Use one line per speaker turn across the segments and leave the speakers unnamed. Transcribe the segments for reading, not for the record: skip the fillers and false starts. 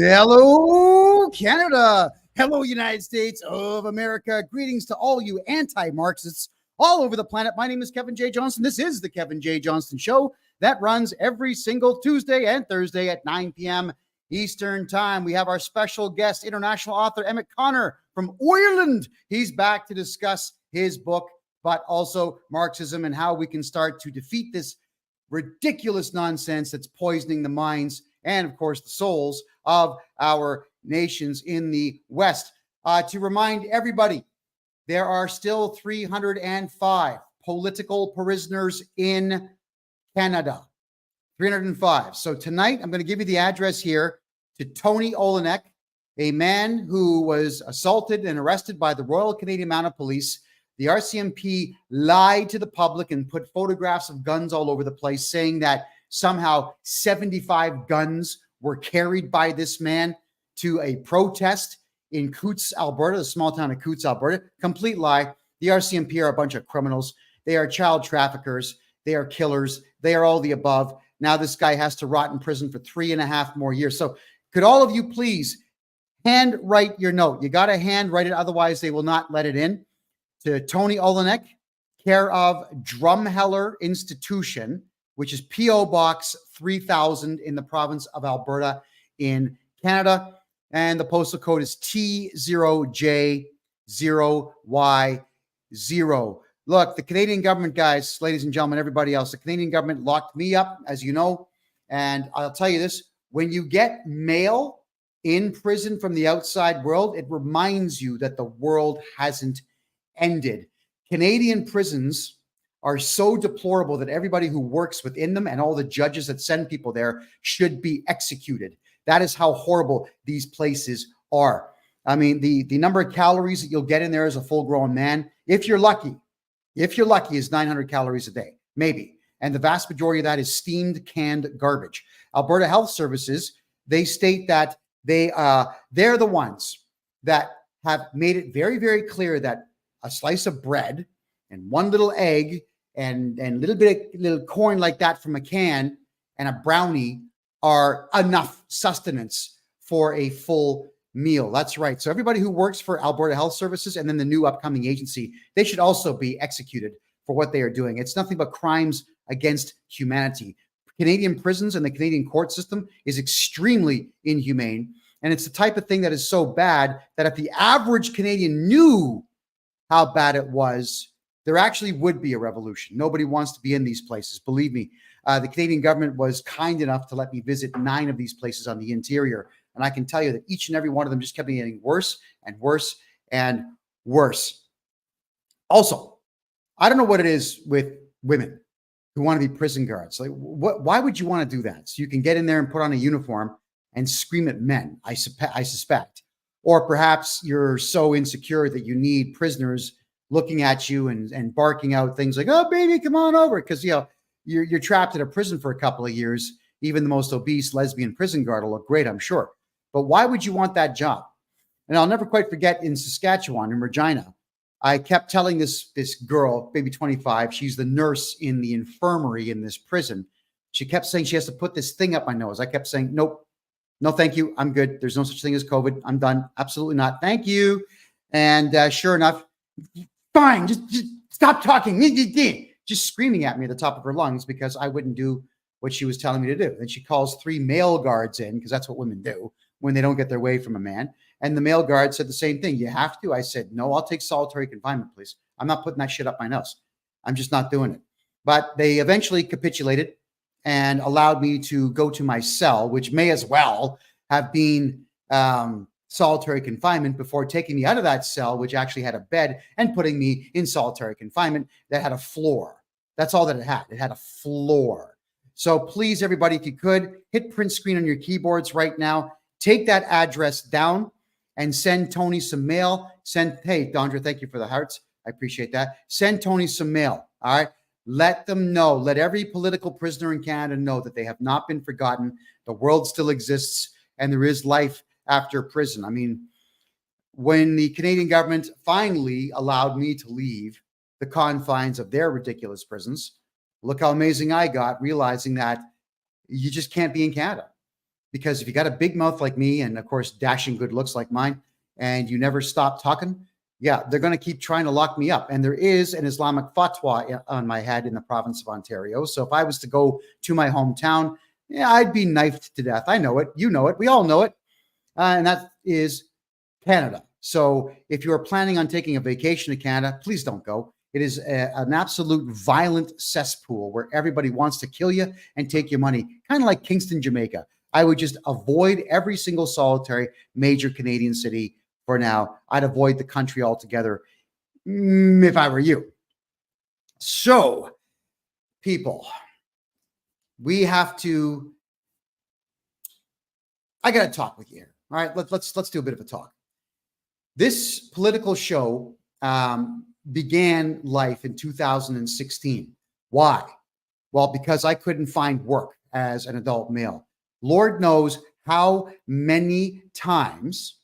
Hello, Canada. Hello, United States of America. Greetings to all you anti-Marxists all over the planet. My name is Kevin J. Johnston. This is the Kevin J. Johnston Show that runs every single Tuesday and Thursday at 9 p.m. Eastern Time. We have our special guest, international author Emmett Connor from Ireland. He's back to discuss his book, but also Marxism and how we can start to defeat this ridiculous nonsense that's poisoning the minds and, of course, the souls of our nations in the West. To remind everybody, there are still 305 political prisoners in Canada. 305. So tonight, I'm going to give you the address here to Tony Olenek, a man who was assaulted and arrested by the Royal Canadian Mounted Police. The RCMP lied to the public and put photographs of guns all over the place, saying that somehow 75 guns were carried by this man to a protest in Coutts, Alberta, the small town of Coutts, Alberta. Complete lie. The RCMP are a bunch of criminals. They are child traffickers. They are killers. They are all the above. Now this guy has to rot in prison for 3.5 more years. So could all of you please handwrite your note? You got to handwrite it. Otherwise, they will not let it in. To Tony Olenek, care of Drumheller Institution, which is P.O. Box 3000 in the province of Alberta in Canada. And the postal code is T0J0Y0. Look, the Canadian government, guys, ladies and gentlemen, everybody else, the Canadian government locked me up, as you know. And I'll tell you this, when you get mail in prison from the outside world, it reminds you that the world hasn't ended. Canadian prisons are so deplorable that everybody who works within them and all the judges that send people there should be executed. That is how horrible these places are. I mean, the number of calories that you'll get in there as a full-grown man, if you're lucky, is 900 calories a day, maybe. And the vast majority of that is steamed, canned garbage. Alberta Health Services, they state that they're the ones that have made it very, very clear that a slice of bread and one little egg and little corn like that from a can and a brownie are enough sustenance for a full meal. That's right. So everybody who works for Alberta Health Services and then the new upcoming agency, they should also be executed for what they are doing. It's nothing but crimes against humanity. Canadian prisons and the Canadian court system is extremely inhumane. And it's the type of thing that is so bad that if the average Canadian knew how bad it was, there actually would be a revolution. Nobody wants to be in these places. Believe me, the Canadian government was kind enough to let me visit 9 of these places on the interior. And I can tell you that each and every one of them just kept getting worse and worse and worse. Also, I don't know what it is with women who want to be prison guards. Like, why would you want to do that? So you can get in there and put on a uniform and scream at men, I suspect. Or perhaps you're so insecure that you need prisoners looking at you and barking out things like, "Oh, baby, come on over," because you're trapped in a prison for a couple of years. Even the most obese lesbian prison guard will look great, I'm sure. But why would you want that job? And I'll never quite forget in Saskatchewan, in Regina, I kept telling this girl, maybe 25, she's the nurse in the infirmary in this prison. She kept saying she has to put this thing up my nose. I kept saying, "Nope. No, thank you. I'm good. There's no such thing as COVID. I'm done. Absolutely not. Thank you." And sure enough, fine. Just stop talking. Just screaming at me at the top of her lungs because I wouldn't do what she was telling me to do. Then she calls 3 male guards in because that's what women do when they don't get their way from a man. And the male guard said the same thing. "You have to?" I said, "No, I'll take solitary confinement, please. I'm not putting that shit up my nose. I'm just not doing it." But they eventually capitulated and allowed me to go to my cell, which may as well have been solitary confinement, before taking me out of that cell, which actually had a bed, and putting me in solitary confinement that had a floor. That's all that it had. It had a floor. So please, everybody, if you could, hit print screen on your keyboards right now. Take that address down and send Tony some mail. Hey, Dondra, thank you for the hearts. I appreciate that. Send Tony some mail. All right. Let them know. Let every political prisoner in Canada know that they have not been forgotten. The world still exists, and there is life after prison. I mean, when the Canadian government finally allowed me to leave the confines of their ridiculous prisons, look how amazing I got, realizing that you just can't be in Canada. because if you got a big mouth like me and, of course, dashing good looks like mine, and you never stop talking, yeah, they're going to keep trying to lock me up. And there is an Islamic fatwa on my head in the province of Ontario. So if I was to go to my hometown, yeah, I'd be knifed to death. I know it. You know it. We all know it. And that is Canada. So if you're planning on taking a vacation to Canada, please don't go. It is an absolute violent cesspool where everybody wants to kill you and take your money, kind of like Kingston, Jamaica. I would just avoid every single solitary major Canadian city for now. I'd avoid the country altogether if I were you. So, people, we have to. I got to talk with you here. All right, let's do a bit of a talk. This political show began life in 2016. Why? Well, because I couldn't find work as an adult male. Lord knows how many times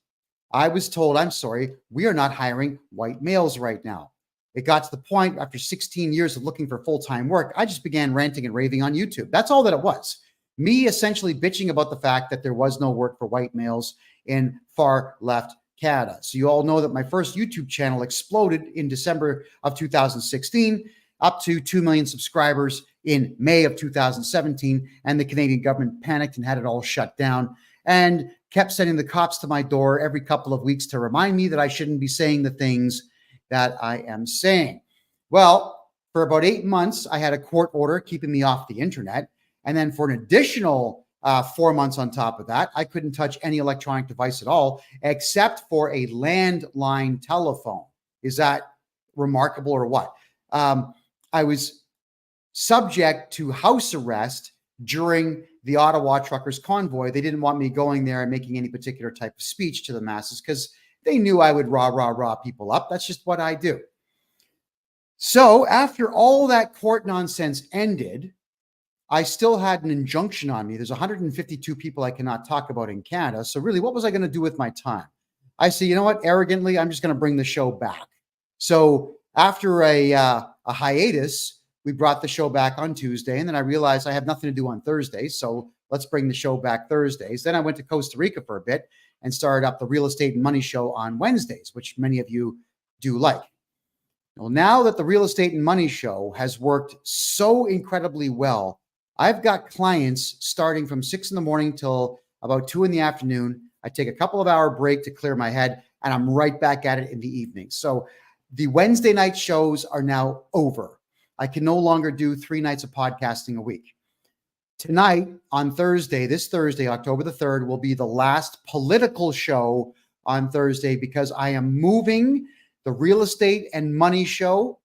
I was told, I'm sorry, we are not hiring white males right now. It got to the point after 16 years of looking for full-time work, I just began ranting and raving on YouTube. That's all that it was. Me essentially bitching about the fact that there was no work for white males in far left Canada. So you all know that my first YouTube channel exploded in December of 2016, up to 2 million subscribers in May of 2017, and the Canadian government panicked and had it all shut down and kept sending the cops to my door every couple of weeks to remind me that I shouldn't be saying the things that I am saying. Well, for about 8 months, I had a court order keeping me off the internet. And then for an additional 4 months on top of that, I couldn't touch any electronic device at all, except for a landline telephone. Is that remarkable or what? I was subject to house arrest during the Ottawa Truckers Convoy. They didn't want me going there and making any particular type of speech to the masses because they knew I would rah people up. That's just what I do. So after all that court nonsense ended, I still had an injunction on me. There's 152 people I cannot talk about in Canada. So really, what was I going to do with my time? I say, you know what? Arrogantly, I'm just going to bring the show back. So after a hiatus, we brought the show back on Tuesday. And then I realized I have nothing to do on Thursdays. So let's bring the show back Thursdays. Then I went to Costa Rica for a bit and started up the Real Estate and Money Show on Wednesdays, which many of you do like. Well, now that the Real Estate and Money Show has worked so incredibly well, I've got clients starting from 6 in the morning till about 2 in the afternoon. I take a couple of hour break to clear my head, and I'm right back at it in the evening. So the Wednesday night shows are now over. I can no longer do 3 nights of podcasting a week. Tonight, on Thursday, this Thursday, October the 3rd, will be the last political show on Thursday because I am moving the Real Estate and Money Show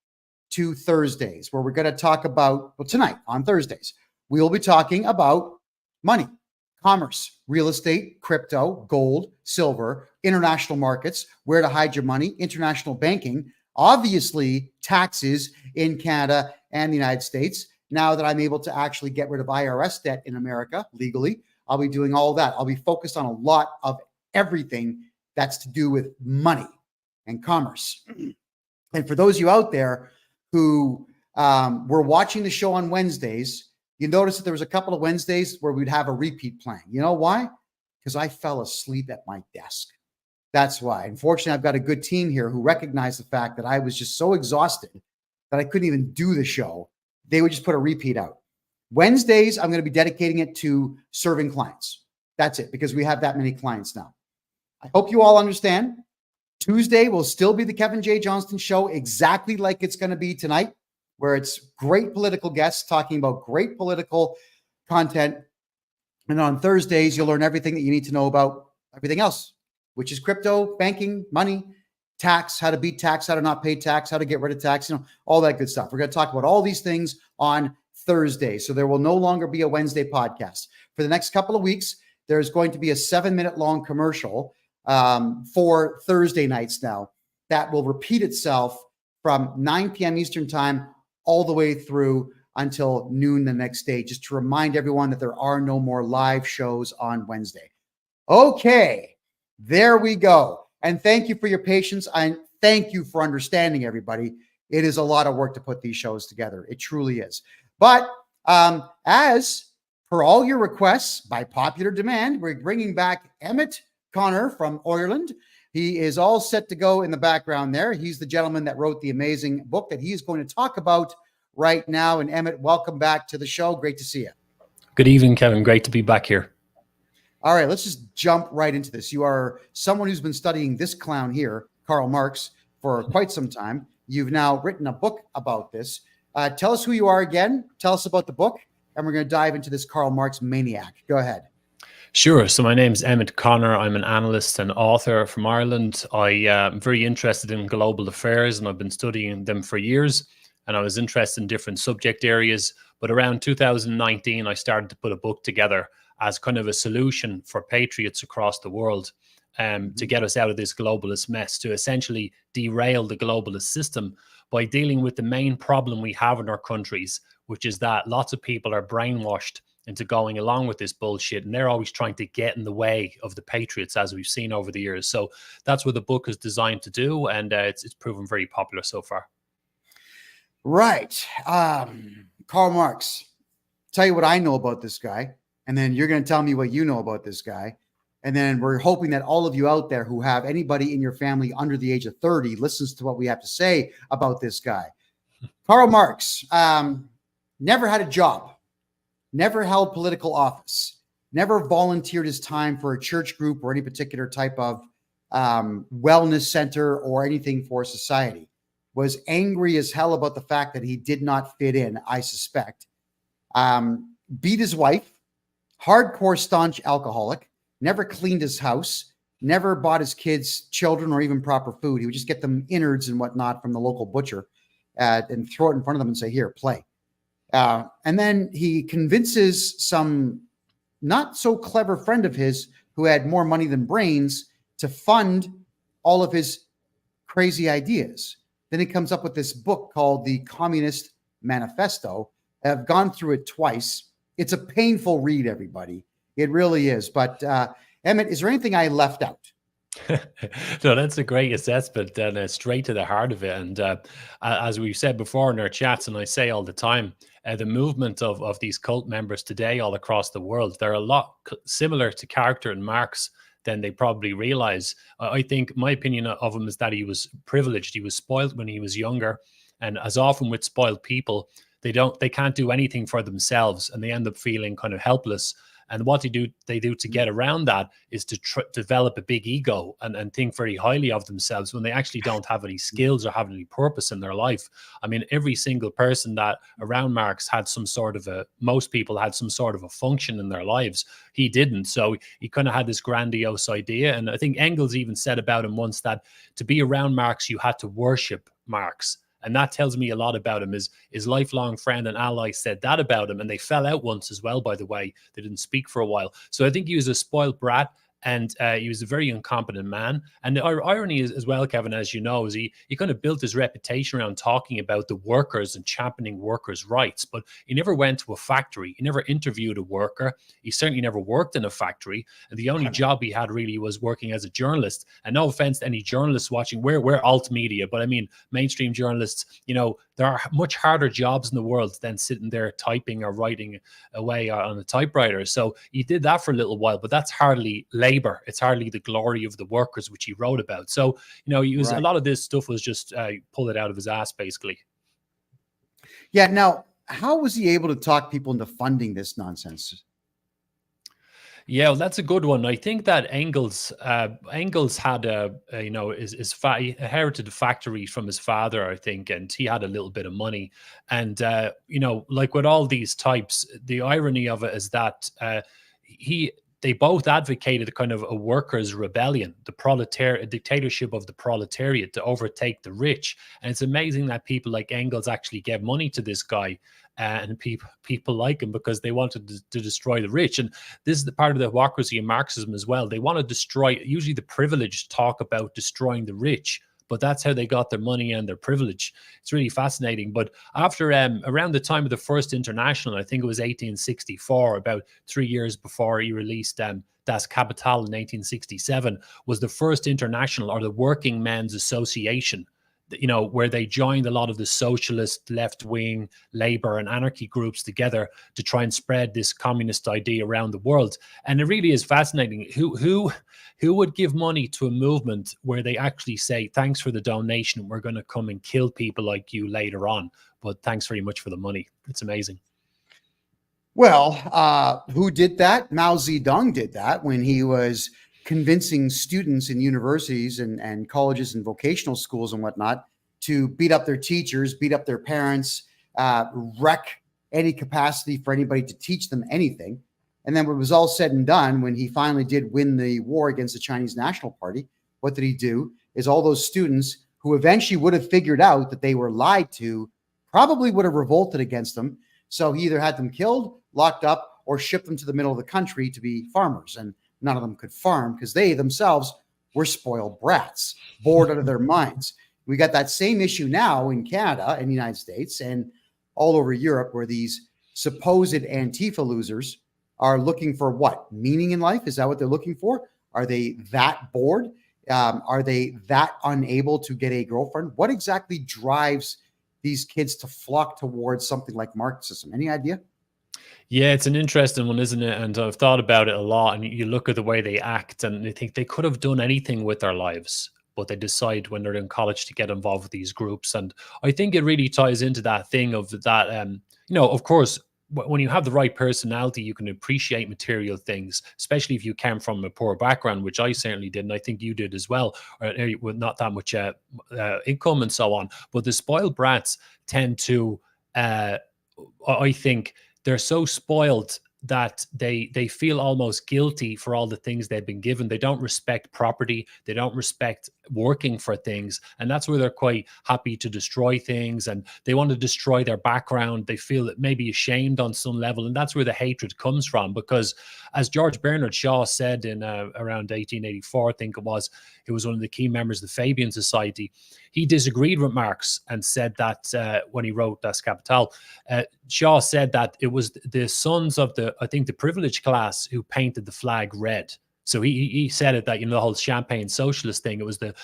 to Thursdays, where we're going to talk about, well, tonight on Thursdays, we will be talking about money, commerce, real estate, crypto, gold, silver, international markets, where to hide your money, international banking, obviously taxes in Canada and the United States. Now that I'm able to actually get rid of IRS debt in America legally, I'll be doing all that. I'll be focused on a lot of everything that's to do with money and commerce. And for those of you out there who were watching the show on Wednesdays, you notice that there was a couple of Wednesdays where we'd have a repeat playing. You know why? Because I fell asleep at my desk. That's why. Unfortunately, I've got a good team here who recognized the fact that I was just so exhausted that I couldn't even do the show. They would just put a repeat out. Wednesdays, I'm going to be dedicating it to serving clients. That's it, because we have that many clients now. I hope you all understand. Tuesday will still be the Kevin J. Johnston show, exactly like it's going to be tonight, where it's great political guests talking about great political content. And on Thursdays, you'll learn everything that you need to know about everything else, which is crypto, banking, money, tax, how to beat tax, how to not pay tax, how to get rid of tax, all that good stuff. We're going to talk about all these things on Thursday. So there will no longer be a Wednesday podcast. For the next couple of weeks, there's going to be a 7-minute long commercial for Thursday nights now that will repeat itself from 9 p.m. Eastern time all the way through until noon the next day, just to remind everyone that there are no more live shows on Wednesday. Okay, there we go. And thank you for your patience. And thank you for understanding, everybody. It is a lot of work to put these shows together. It truly is. But as Per all your requests, by popular demand, we're bringing back Emmett Connor from Ireland. He is all set to go in the background there. He's the gentleman that wrote the amazing book that he's going to talk about right now. And Emmett, welcome back to the show. Great to see you.
Good evening, Kevin. Great to be back here.
All right, let's just jump right into this. You are someone who's been studying this clown here, Karl Marx, for quite some time. You've now written a book about this. Tell us who you are again. Tell us about the book, and we're going to dive into this Karl Marx maniac. Go ahead.
Sure. So my name's Emmett Connor. I'm an analyst and author from Ireland. I am very interested in global affairs, and I've been studying them for years. And I was interested in different subject areas. But around 2019, I started to put a book together as kind of a solution for patriots across the world to get us out of this globalist mess, to essentially derail the globalist system by dealing with the main problem we have in our countries, which is that lots of people are brainwashed into going along with this bullshit, and they're always trying to get in the way of the patriots, as we've seen over the years. So that's what the book is designed to do, and it's proven very popular so far.
Right. Karl Marx. Tell you what I know about this guy, and then you're going to tell me what you know about this guy. And then we're hoping that all of you out there who have anybody in your family under the age of 30 listens to what we have to say about this guy. Karl Marx never had a job, never held political office, never volunteered his time for a church group or any particular type of wellness center or anything for society. Was angry as hell about the fact that he did not fit in, I suspect. Beat his wife, hardcore staunch alcoholic, never cleaned his house, never bought his kids children or even proper food. He would just get them innards and whatnot from the local butcher and throw it in front of them and say, here, play. And then he convinces some not so clever friend of his who had more money than brains to fund all of his crazy ideas. Then he comes up with this book called The Communist Manifesto. I've gone through it twice. It's a painful read, everybody. It really is. But Emmett, is there anything I left out?
No, that's a great assessment, and straight to the heart of it. And as we've said before in our chats, and I say all the time, the movement of these cult members today all across the world, they're a lot similar to character and Marx than they probably realize. I think my opinion of him is that he was privileged. He was spoiled when he was younger. And as often with spoiled people, they can't do anything for themselves, and they end up feeling kind of helpless. And what they do to get around that is to develop a big ego and think very highly of themselves when they actually don't have any skills or have any purpose in their life. I mean, every single person that around Marx had most people had some sort of a function in their lives. He didn't. So he kind of had this grandiose idea. And I think Engels even said about him once that to be around Marx, you had to worship Marx. And that tells me a lot about him. His lifelong friend and ally said that about him. And they fell out once as well, by the way. They didn't speak for a while. So I think he was a spoiled brat. And he was a very incompetent man. And the irony is, as well, Kevin, as you know, is he kind of built his reputation around talking about the workers and championing workers' rights. But he never went to a factory. He never interviewed a worker. He certainly never worked in a factory. And the only job he had really was working as a journalist. And no offense to any journalists watching, we're alt media, but I mean, mainstream journalists, there are much harder jobs in the world than sitting there typing or writing away on a typewriter. So he did that for a little while, but that's hardly labor. It's hardly the glory of the workers, which he wrote about. So, he was, right. A lot of this stuff was just pull it out of his ass, basically.
Yeah. Now, how was he able to talk people into funding this nonsense?
Yeah, well, that's a good one. I think that Engels had he inherited a factory from his father, I think, and he had a little bit of money. And like with all these types, the irony of it is that they both advocated kind of a workers' rebellion, a dictatorship of the proletariat to overtake the rich. And it's amazing that people like Engels actually gave money to this guy, and people like him because they wanted to destroy the rich. And this is the part of the hypocrisy in Marxism as well. They want to destroy, usually the privileged talk about destroying the rich, but that's how they got their money and their privilege. It's really fascinating. But after around the time of the First International, I think it was 1864, about 3 years before he released Das Kapital in 1867, was the First International, or the Working Men's Association. you know, where they joined a lot of the socialist, left-wing, labor and anarchy groups together to try and spread this communist idea around the world. And it really is fascinating. Who would give money to a movement where they actually say, thanks for the donation, we're going to come and kill people like you later on, but thanks very much for the money? It's amazing.
Well, who did that? Mao Zedong did that when he was convincing students in universities and colleges and vocational schools and whatnot to beat up their teachers, beat up their parents, wreck any capacity for anybody to teach them anything. And then when it was all said and done, when he finally did win the war against the Chinese National Party, what did he do? Is all those students who eventually would have figured out that they were lied to probably would have revolted against them. So he either had them killed, locked up, or shipped them to the middle of the country to be farmers. And none of them could farm because they themselves were spoiled brats, bored out of their minds. We got that same issue now in Canada and the United States and all over Europe, where these supposed Antifa losers are looking for what? Meaning in life? Is that what they're looking for? Are they that bored? Are they that unable to get a girlfriend? What exactly drives these kids to flock towards something like Marxism? Any idea?
Yeah, it's an interesting one, isn't it? And I've thought about it a lot. And you look at the way they act and you think they could have done anything with their lives, but they decide when they're in college to get involved with these groups. And I think it really ties into that thing of that, you know, of course, when you have the right personality, you can appreciate material things, especially if you came from a poor background, which I certainly did, and I think you did as well, or with not that much income and so on. But the spoiled brats tend to, I think, they're so spoiled that they feel almost guilty for all the things they've been given. They don't respect property. They don't respect working for things. And that's where they're quite happy to destroy things. And they want to destroy their background. They feel maybe ashamed on some level. And that's where the hatred comes from. Because as George Bernard Shaw said in around 1884, I think it was one of the key members of the Fabian Society. He disagreed with Marx and said that when he wrote Das Kapital, Shaw said that it was the sons of I think the privileged class who painted the flag red. So he said it that, you know, the whole champagne socialist thing, it was the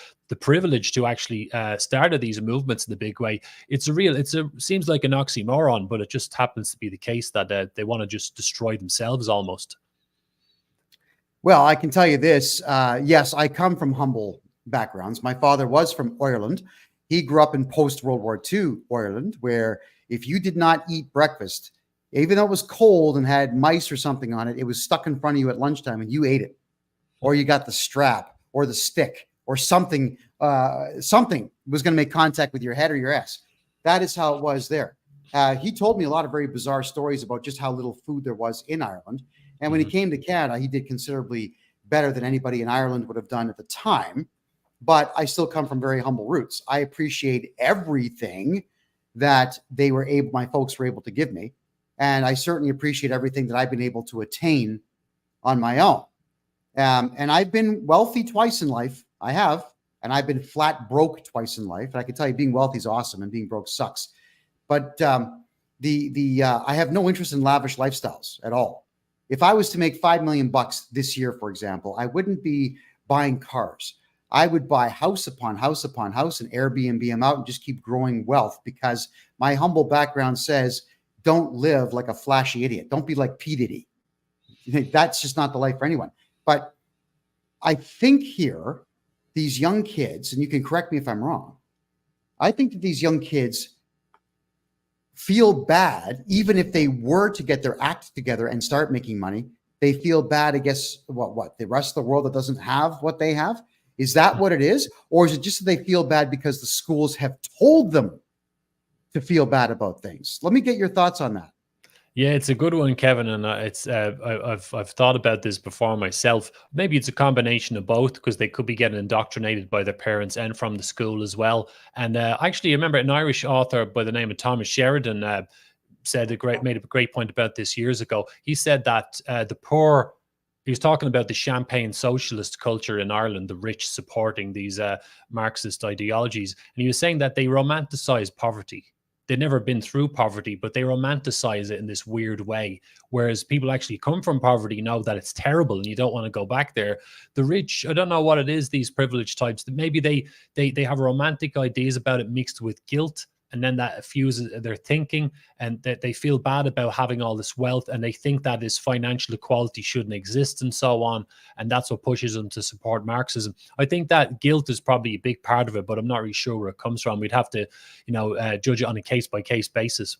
privileged who actually started these movements in the big way. Seems like an oxymoron, but it just happens to be the case that they want to just destroy themselves almost.
Well, I can tell you this. Yes, I come from humble backgrounds. My father was from Ireland. He grew up in post-World War II Ireland, where if you did not eat breakfast, even though it was cold and had mice or something on it, it was stuck in front of you at lunchtime and you ate it. Or you got the strap or the stick or something. Something was going to make contact with your head or your ass. That is how it was there. He told me a lot of very bizarre stories about just how little food there was in Ireland. And when he came to Canada, he did considerably better than anybody in Ireland would have done at the time. But I still come from very humble roots. I appreciate everything that my folks were able to give me. And I certainly appreciate everything that I've been able to attain on my own. And I've been wealthy twice in life. I have. And I've been flat broke twice in life. And I can tell you being wealthy is awesome and being broke sucks. But I have no interest in lavish lifestyles at all. If I was to make $5 million this year, for example, I wouldn't be buying cars. I would buy house upon house upon house and Airbnb them out and just keep growing wealth, because my humble background says, don't live like a flashy idiot. Don't be like P. Diddy. That's just not the life for anyone. But I think here, these young kids, and you can correct me if I'm wrong, I think that these young kids feel bad, even if they were to get their act together and start making money, they feel bad, I guess, what the rest of the world that doesn't have what they have? Is that what it is? Or is it just that they feel bad because the schools have told them to feel bad about things? Let me get your thoughts on that.
Yeah, it's a good one, Kevin, and I've thought about this before myself. Maybe it's a combination of both, because they could be getting indoctrinated by their parents and from the school as well. And actually, I remember an Irish author by the name of Thomas Sheridan made a great point about this years ago. He said that the poor. He was talking about the champagne socialist culture in Ireland, the rich supporting these Marxist ideologies, and he was saying that they romanticize poverty. they've never been through poverty, but they romanticize it in this weird way. Whereas people actually come from poverty know that it's terrible and you don't want to go back there. The rich, I don't know what it is, these privileged types, that maybe they have romantic ideas about it mixed with guilt, and then that fuses their thinking, and that they feel bad about having all this wealth, and they think that this financial equality shouldn't exist and so on. And that's what pushes them to support Marxism. I think that guilt is probably a big part of it, but I'm not really sure where it comes from. We'd have to, judge it on a case-by-case basis.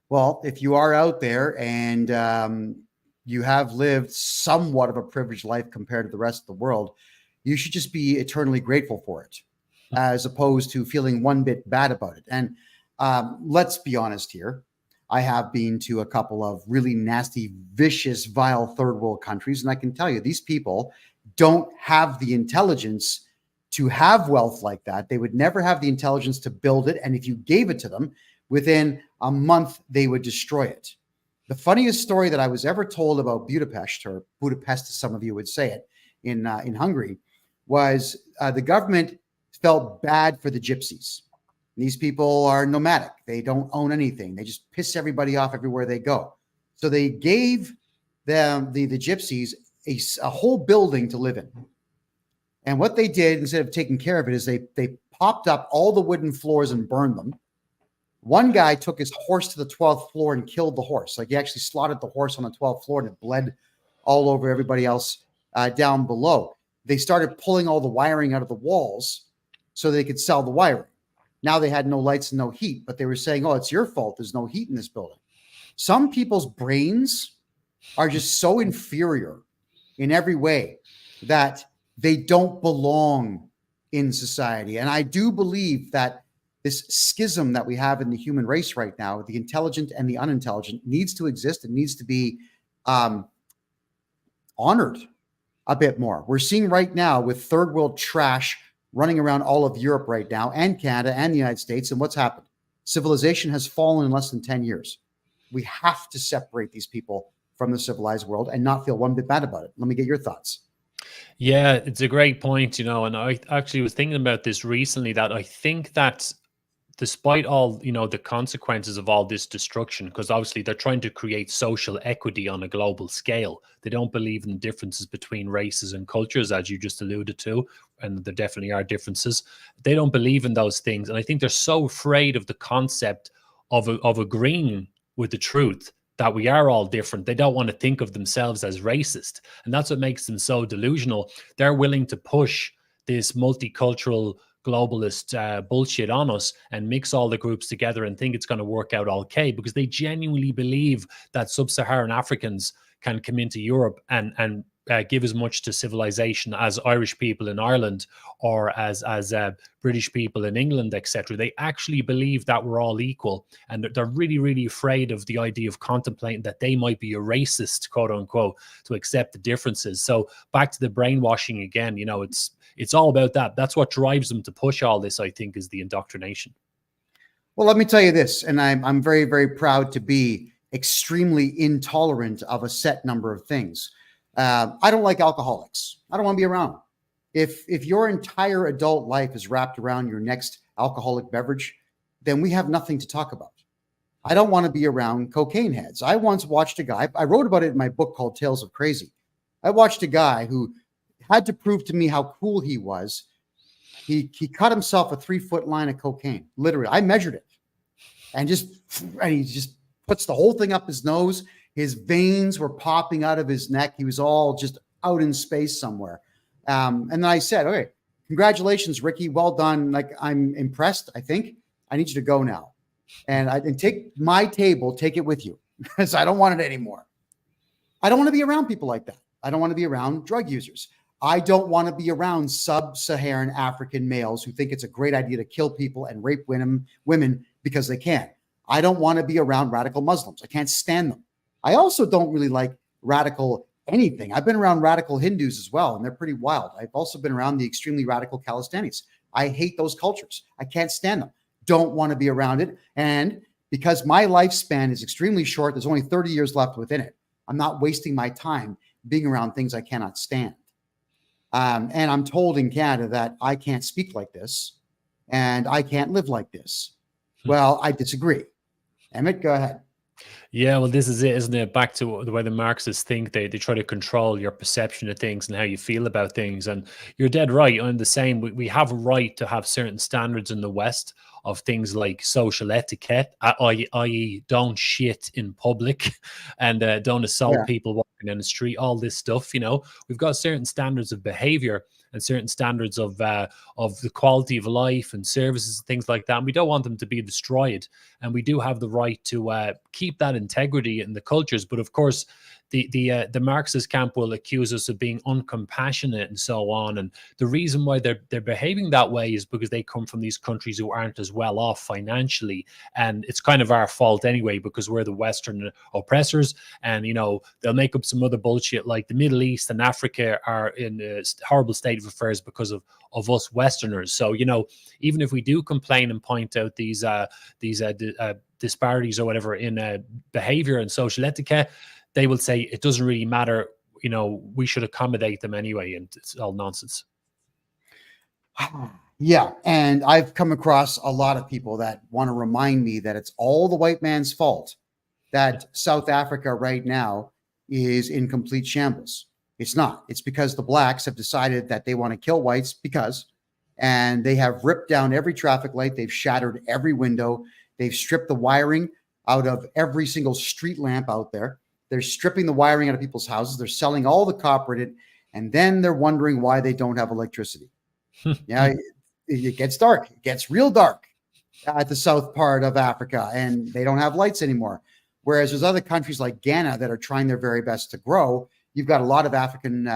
Well, if you are out there and you have lived somewhat of a privileged life compared to the rest of the world, you should just be eternally grateful for it, as opposed to feeling one bit bad about it. And let's be honest here. I have been to a couple of really nasty, vicious, vile third world countries. And I can tell you, these people don't have the intelligence to have wealth like that. They would never have the intelligence to build it. And if you gave it to them, within a month, they would destroy it. The funniest story that I was ever told about Budapest, or Budapest, as some of you would say it, in Hungary, was the government felt bad for the gypsies. These people are nomadic. They don't own anything. They just piss everybody off everywhere they go. So they gave them, the gypsies, a whole building to live in. And what they did, instead of taking care of it, is they popped up all the wooden floors and burned them. One guy took his horse to the 12th floor and killed the horse. Like, he actually slaughtered the horse on the 12th floor, and it bled all over everybody else down below. They started pulling all the wiring out of the walls so they could sell the wiring. Now they had no lights and no heat, but they were saying, oh, it's your fault there's no heat in this building. Some people's brains are just so inferior in every way that they don't belong in society. And I do believe that this schism that we have in the human race right now, the intelligent and the unintelligent, needs to exist. It needs to be honored a bit more. We're seeing right now with third world trash running around all of Europe right now, and Canada and the United States. And what's happened? Civilization has fallen in less than 10 years. We have to separate these people from the civilized world and not feel one bit bad about it. Let me get your thoughts.
Yeah, it's a great point, and I actually was thinking about this recently, that I think that despite all, the consequences of all this destruction, because obviously they're trying to create social equity on a global scale. They don't believe in the differences between races and cultures, as you just alluded to, and there definitely are differences. They don't believe in those things. And I think they're so afraid of the concept of agreeing with the truth that we are all different. They don't want to think of themselves as racist. And that's what makes them so delusional. They're willing to push this multicultural globalist bullshit on us and mix all the groups together and think it's going to work out okay, because they genuinely believe that sub-Saharan Africans can come into Europe and give as much to civilization as Irish people in Ireland, or as British people in England, etc. They actually believe that we're all equal, and they're really, really afraid of the idea of contemplating that they might be a racist, quote unquote, to accept the differences. So back to the brainwashing again, it's all about that. That's what drives them to push all this, I think, is the indoctrination.
Well, let me tell you this, and I'm very, very proud to be extremely intolerant of a set number of things. I don't like alcoholics. I don't want to be around them. If your entire adult life is wrapped around your next alcoholic beverage, then we have nothing to talk about. I don't want to be around cocaine heads. I once watched a guy, I wrote about it in my book called Tales of Crazy. I watched a guy who had to prove to me how cool he was. He cut himself a 3-foot line of cocaine. Literally, I measured it, and he just puts the whole thing up his nose. His veins were popping out of his neck. He was all just out in space somewhere. And then I said, okay, congratulations, Ricky. Well done. Like, I'm impressed. I think I need you to go now. And take my table, take it with you, because I don't want it anymore. I don't want to be around people like that. I don't want to be around drug users. I don't want to be around sub-Saharan African males who think it's a great idea to kill people and rape women because they can. I don't want to be around radical Muslims. I can't stand them. I also don't really like radical anything. I've been around radical Hindus as well, and they're pretty wild. I've also been around the extremely radical Calistanis. I hate those cultures. I can't stand them. Don't want to be around it. And because my lifespan is extremely short, there's only 30 years left within it. I'm not wasting my time being around things I cannot stand. And I'm told in Canada that I can't speak like this and I can't live like this. Well, I disagree. Emmett, go ahead.
Yeah, well, this is it, isn't it? Back to the way the Marxists think, they try to control your perception of things and how you feel about things. And you're dead right. I'm the same. We have a right to have certain standards in the West of things like social etiquette, i.e., don't shit in public and don't assault
Yeah.
people walking down the street, all this stuff. We've got certain standards of behavior and certain standards of the quality of life and services and things like that. And we don't want them to be destroyed. And we do have the right to keep that integrity in the cultures. But of course, the Marxist camp will accuse us of being uncompassionate and so on. And the reason why they're behaving that way is because they come from these countries who aren't as well off financially, and it's kind of our fault anyway because we're the Western oppressors. And they'll make up some other bullshit like the Middle East and Africa are in a horrible state of affairs because of us Westerners. So even if we do complain and point out these disparities or whatever in behavior and social etiquette, they will say it doesn't really matter. We should accommodate them anyway, and it's all nonsense.
Yeah, and I've come across a lot of people that want to remind me that it's all the white man's fault that South Africa right now is in complete shambles. It's not. It's because the blacks have decided that they want to kill whites and they have ripped down every traffic light. They've shattered every window. They've stripped the wiring out of every single street lamp out there. They're stripping the wiring out of people's houses. They're selling all the copper in it. And then they're wondering why they don't have electricity. Yeah, it gets dark. It gets real dark at the south part of Africa, and they don't have lights anymore. Whereas there's other countries like Ghana that are trying their very best to grow. You've got a lot of African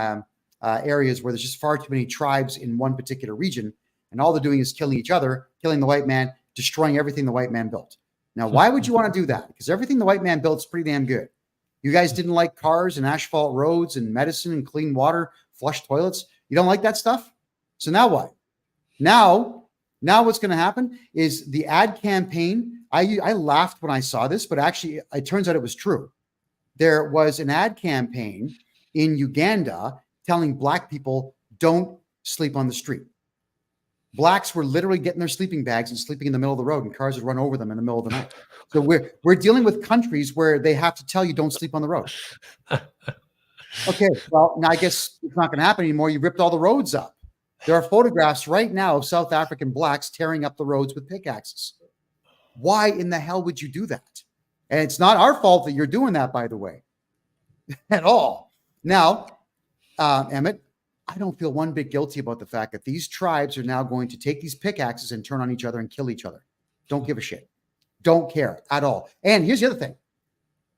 areas where there's just far too many tribes in one particular region, and all they're doing is killing each other, killing the white man, destroying everything the white man built. Now, why would you want to do that? Because everything the white man built is pretty damn good. You guys didn't like cars and asphalt roads and medicine and clean water, flush toilets. You don't like that stuff? So now what? Now what's going to happen is the ad campaign. I laughed when I saw this, but actually it turns out it was true. There was an ad campaign in Uganda telling black people, don't sleep on the street. Blacks were literally getting their sleeping bags and sleeping in the middle of the road, and cars would run over them in the middle of the night. So we're dealing with countries where they have to tell you don't sleep on the road. Okay, well, now I guess it's not going to happen anymore. You ripped all the roads up. There are photographs right now of South African blacks tearing up the roads with pickaxes. Why in the hell would you do that? And it's not our fault that you're doing that, by the way, at all. Now, Emmett, I don't feel one bit guilty about the fact that these tribes are now going to take these pickaxes and turn on each other and kill each other. Don't give a shit. Don't care at all. And here's the other thing.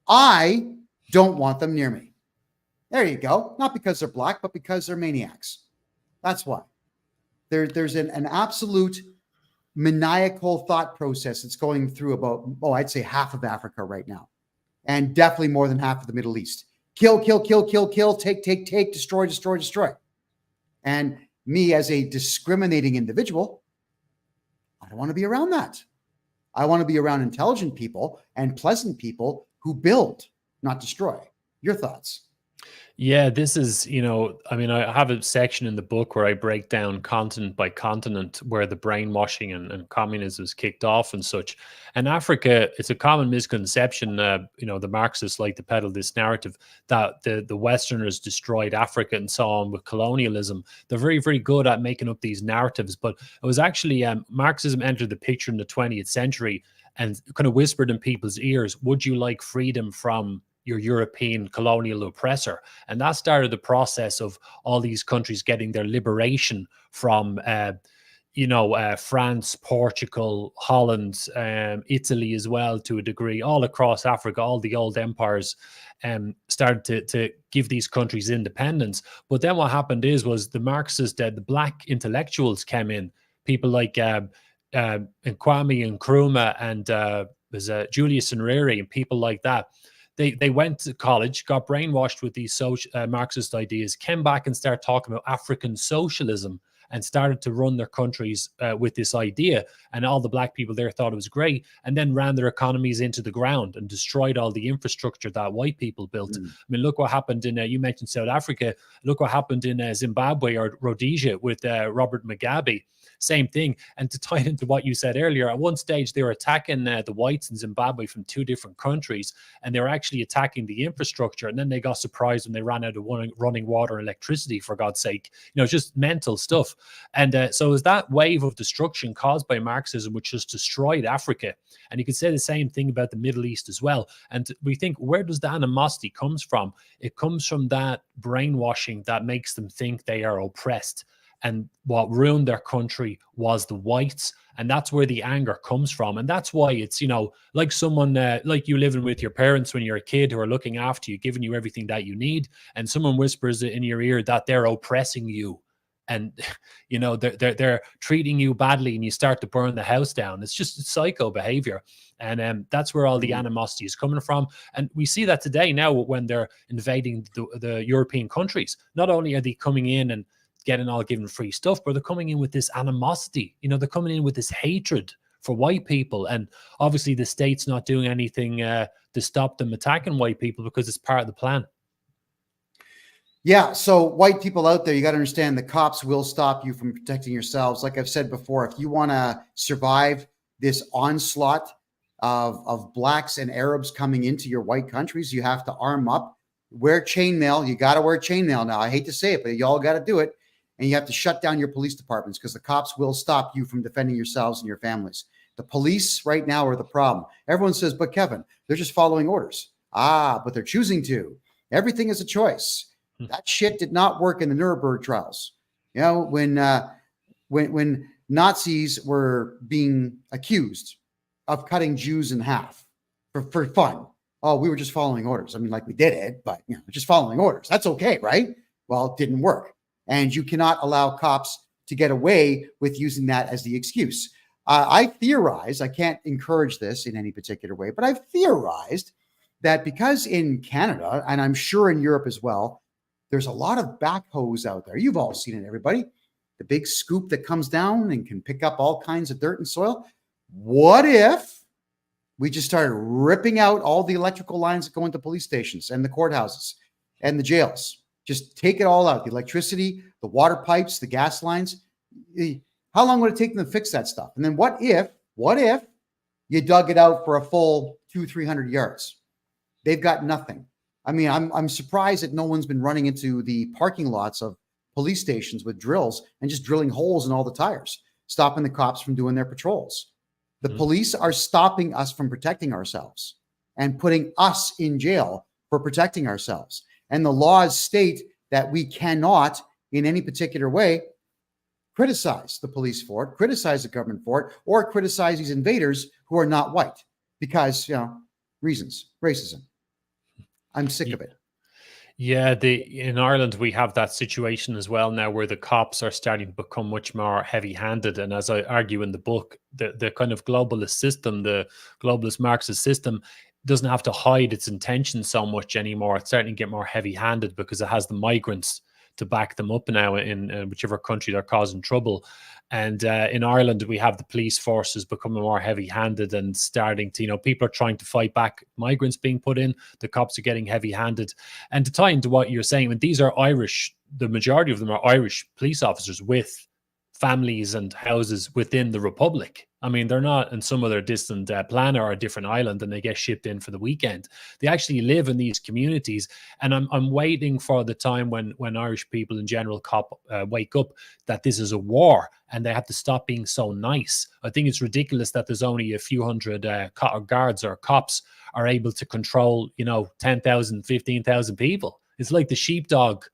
I don't want them near me. There you go. Not because they're black, but because they're maniacs. That's why. There's an absolute maniacal thought process that's going through about, I'd say half of Africa right now. And definitely more than half of the Middle East. Kill, kill, kill, kill, kill, take, destroy, destroy, destroy. And me as a discriminating individual, I don't want to be around that. I want to be around intelligent people and pleasant people who build, not destroy. Your thoughts?
Yeah, this is, I have a section in the book where I break down continent by continent where the brainwashing and communism is kicked off and such. And Africa, it's a common misconception, the Marxists like to peddle this narrative that the Westerners destroyed Africa and so on with colonialism. They're very, very good at making up these narratives. But it was actually Marxism entered the picture in the 20th century and kind of whispered in people's ears, would you like freedom from your European colonial oppressor? And that started the process of all these countries getting their liberation from, France, Portugal, Holland, Italy as well to a degree, all across Africa, all the old empires started to give these countries independence. But then what happened was the Marxists, the black intellectuals came in, people like Kwame Nkrumah and there's Julius Nyerere and people like that. They went to college, got brainwashed with these Marxist ideas, came back and started talking about African socialism and started to run their countries with this idea. And all the black people there thought it was great and then ran their economies into the ground and destroyed all the infrastructure that white people built. I mean, look what happened in, you mentioned South Africa, look what happened in Zimbabwe or Rhodesia with Robert Mugabe. same thing. And to tie it into what you said earlier, at one stage they were attacking the whites in Zimbabwe from 2 different countries, and they were actually attacking the infrastructure. And then they got surprised when they ran out of running water and electricity, for God's sake. It's just mental stuff. And so is that wave of destruction caused by Marxism, which has destroyed Africa. And you could say the same thing about the Middle East as well. And we think, where does the animosity comes from? It comes from that brainwashing that makes them think they are oppressed. And what ruined their country was the whites. And that's where the anger comes from. And that's why it's, like someone, like you living with your parents when you're a kid, who are looking after you, giving you everything that you need. And someone whispers in your ear that they're oppressing you. And, they're treating you badly, and you start to burn the house down. It's just psycho behavior. And that's where all the animosity is coming from. And we see that today now when they're invading the European countries. Not only are they coming in and getting all given free stuff, but they're coming in with this animosity. They're coming in with this hatred for white people. And obviously the state's not doing anything to stop them attacking white people, because it's part of the plan.
Yeah. So white people out there, you got to understand the cops will stop you from protecting yourselves. Like I've said before, if you want to survive this onslaught of blacks and Arabs coming into your white countries, you have to arm up, wear chainmail. You got to wear chainmail now. I hate to say it, but y'all got to do it. And you have to shut down your police departments, because the cops will stop you from defending yourselves and your families. The police right now are the problem. Everyone says, but Kevin, they're just following orders. But they're choosing to. Everything is a choice. That shit did not work in the Nuremberg trials. When Nazis were being accused of cutting Jews in half for fun. Oh, we were just following orders. I mean, like, we did it, but just following orders. That's okay, right? Well, it didn't work. And you cannot allow cops to get away with using that as the excuse. I theorize, I can't encourage this in any particular way, but I've theorized that because in Canada, and I'm sure in Europe as well, there's a lot of backhoes out there. You've all seen it, everybody. The big scoop that comes down and can pick up all kinds of dirt and soil. What if we just started ripping out all the electrical lines that go into police stations and the courthouses and the jails? Just take it all out. The electricity, the water pipes, the gas lines. How long would it take them to fix that stuff? And then what if you dug it out for a full 200-300 yards? They've got nothing. I mean, I'm surprised that no one's been running into the parking lots of police stations with drills and just drilling holes in all the tires, stopping the cops from doing their patrols. The police are stopping us from protecting ourselves and putting us in jail for protecting ourselves. And the laws state that we cannot, in any particular way, criticize the police for it, criticize the government for it, or criticize these invaders who are not white because, reasons, racism. I'm sick of it.
Yeah, in Ireland, we have that situation as well now, where the cops are starting to become much more heavy-handed. And as I argue in the book, the kind of globalist system, the globalist Marxist system, doesn't have to hide its intentions so much anymore. It's starting to get more heavy-handed because it has the migrants to back them up now in whichever country they're causing trouble. And in Ireland, we have the police forces becoming more heavy-handed and starting to, people are trying to fight back migrants being put in. The cops are getting heavy-handed. And to tie into what you're saying, when these are Irish, the majority of them are Irish police officers with families and houses within the Republic. I mean, they're not in some other distant planet or a different island and they get shipped in for the weekend. They actually live in these communities. And I'm waiting for the time when Irish people in general wake up that this is a war and they have to stop being so nice. I think it's ridiculous that there's only a few hundred guards or cops are able to control, 10,000, 15,000 people. It's like the sheepdog.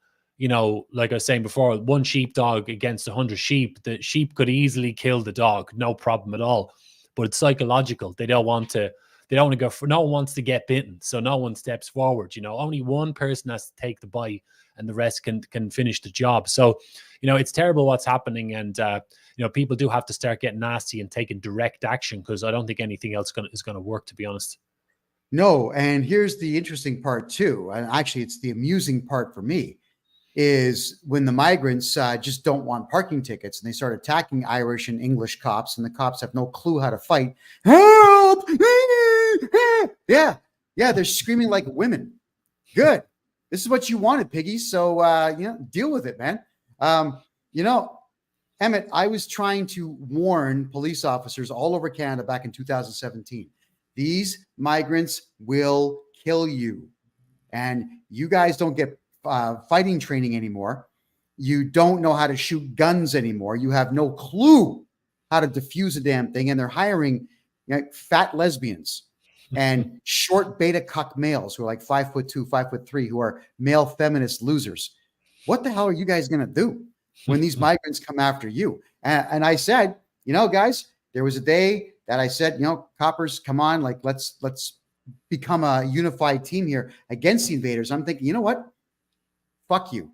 Like I was saying before, one sheepdog against 100 sheep, the sheep could easily kill the dog, no problem at all. But it's psychological. They don't want to go for, no one wants to get bitten. So no one steps forward. Only one person has to take the bite and the rest can finish the job. So, it's terrible what's happening. And, people do have to start getting nasty and taking direct action, because I don't think anything else is going to work, to be honest.
No. And here's the interesting part too. And actually it's the amusing part for me. Is when the migrants just don't want parking tickets and they start attacking Irish and English cops, and the cops have no clue how to fight. Help! Yeah, they're screaming like women. Good. This is what you wanted, piggy. So, deal with it, man. Emmett, I was trying to warn police officers all over Canada back in 2017. These migrants will kill you. And you guys don't get fighting training anymore. You don't know how to shoot guns anymore. You have no clue how to defuse a damn thing. And they're hiring fat lesbians and short beta cuck males who are like 5'2", 5'3", who are male feminist losers. What the hell are you guys going to do when these migrants come after you? And I said, guys, there was a day that I said, coppers, come on, like let's become a unified team here against the invaders. I'm thinking, you know what? Fuck you.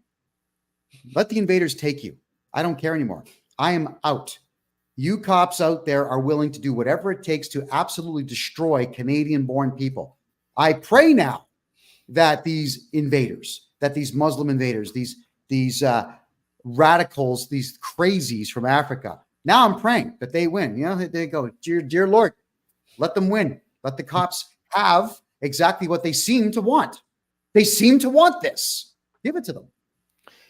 Let the invaders take you. I don't care anymore. I am out. You cops out there are willing to do whatever it takes to absolutely destroy Canadian-born people. I pray now that these invaders, that these Muslim invaders, these radicals, these crazies from Africa, now I'm praying that they win. They go, dear Lord, let them win. Let the cops have exactly what they seem to want. They seem to want this. Give it to them.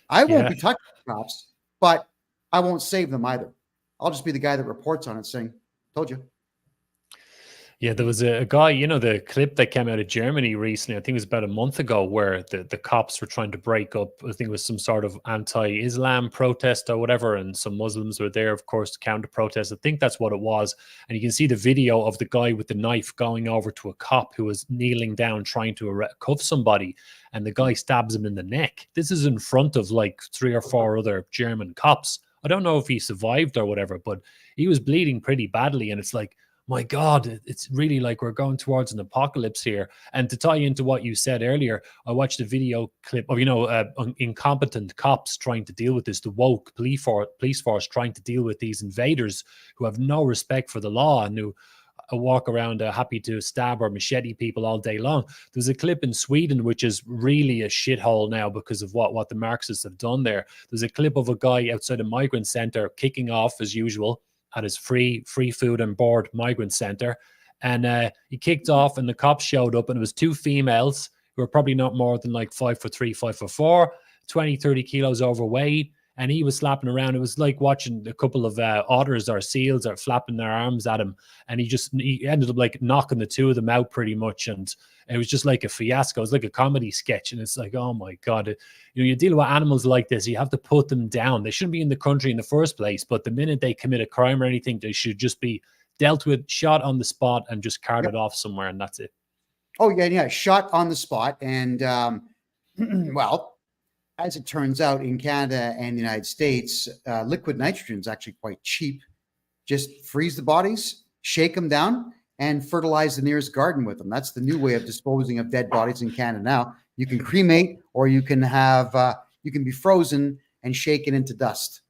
I won't be touching the cops, but I won't save them either. I'll just be the guy that reports on it saying, told you.
Yeah, there was a guy, the clip that came out of Germany recently, I think it was about a month ago, where the cops were trying to break up, I think it was some sort of anti-Islam protest or whatever, and some Muslims were there, of course, to counter protest. I think that's what it was. And you can see the video of the guy with the knife going over to a cop who was kneeling down trying to cuff somebody, and the guy stabs him in the neck. This is in front of like 3 or 4 other German cops. I don't know if he survived or whatever, but he was bleeding pretty badly, and it's like, my God, it's really like we're going towards an apocalypse here. And to tie into what you said earlier, I watched a video clip of, incompetent cops trying to deal with this, the woke police force trying to deal with these invaders who have no respect for the law and who walk around happy to stab or machete people all day long. There's a clip in Sweden, which is really a shithole now because of what the Marxists have done there. There's a clip of a guy outside a migrant center kicking off as usual at his free food and board migrant center. And he kicked off and the cops showed up, and it was 2 females who were probably not more than like 5'3", 5'4", 20, 30 kilos overweight. And he was slapping around. It was like watching a couple of otters or seals are flapping their arms at him. And he ended up like knocking the 2 of them out pretty much. And it was just like a fiasco. It was like a comedy sketch. And it's like, oh my God, you deal with animals like this, you have to put them down. They shouldn't be in the country in the first place. But the minute they commit a crime or anything, they should just be dealt with, shot on the spot, and just carted off somewhere. And that's it.
Oh, yeah. Shot on the spot. And well, as it turns out, in Canada and the United States, liquid nitrogen is actually quite cheap. Just freeze the bodies, shake them down, and fertilize the nearest garden with them. That's the new way of disposing of dead bodies in Canada now. You can cremate, or you can be frozen and shaken into dust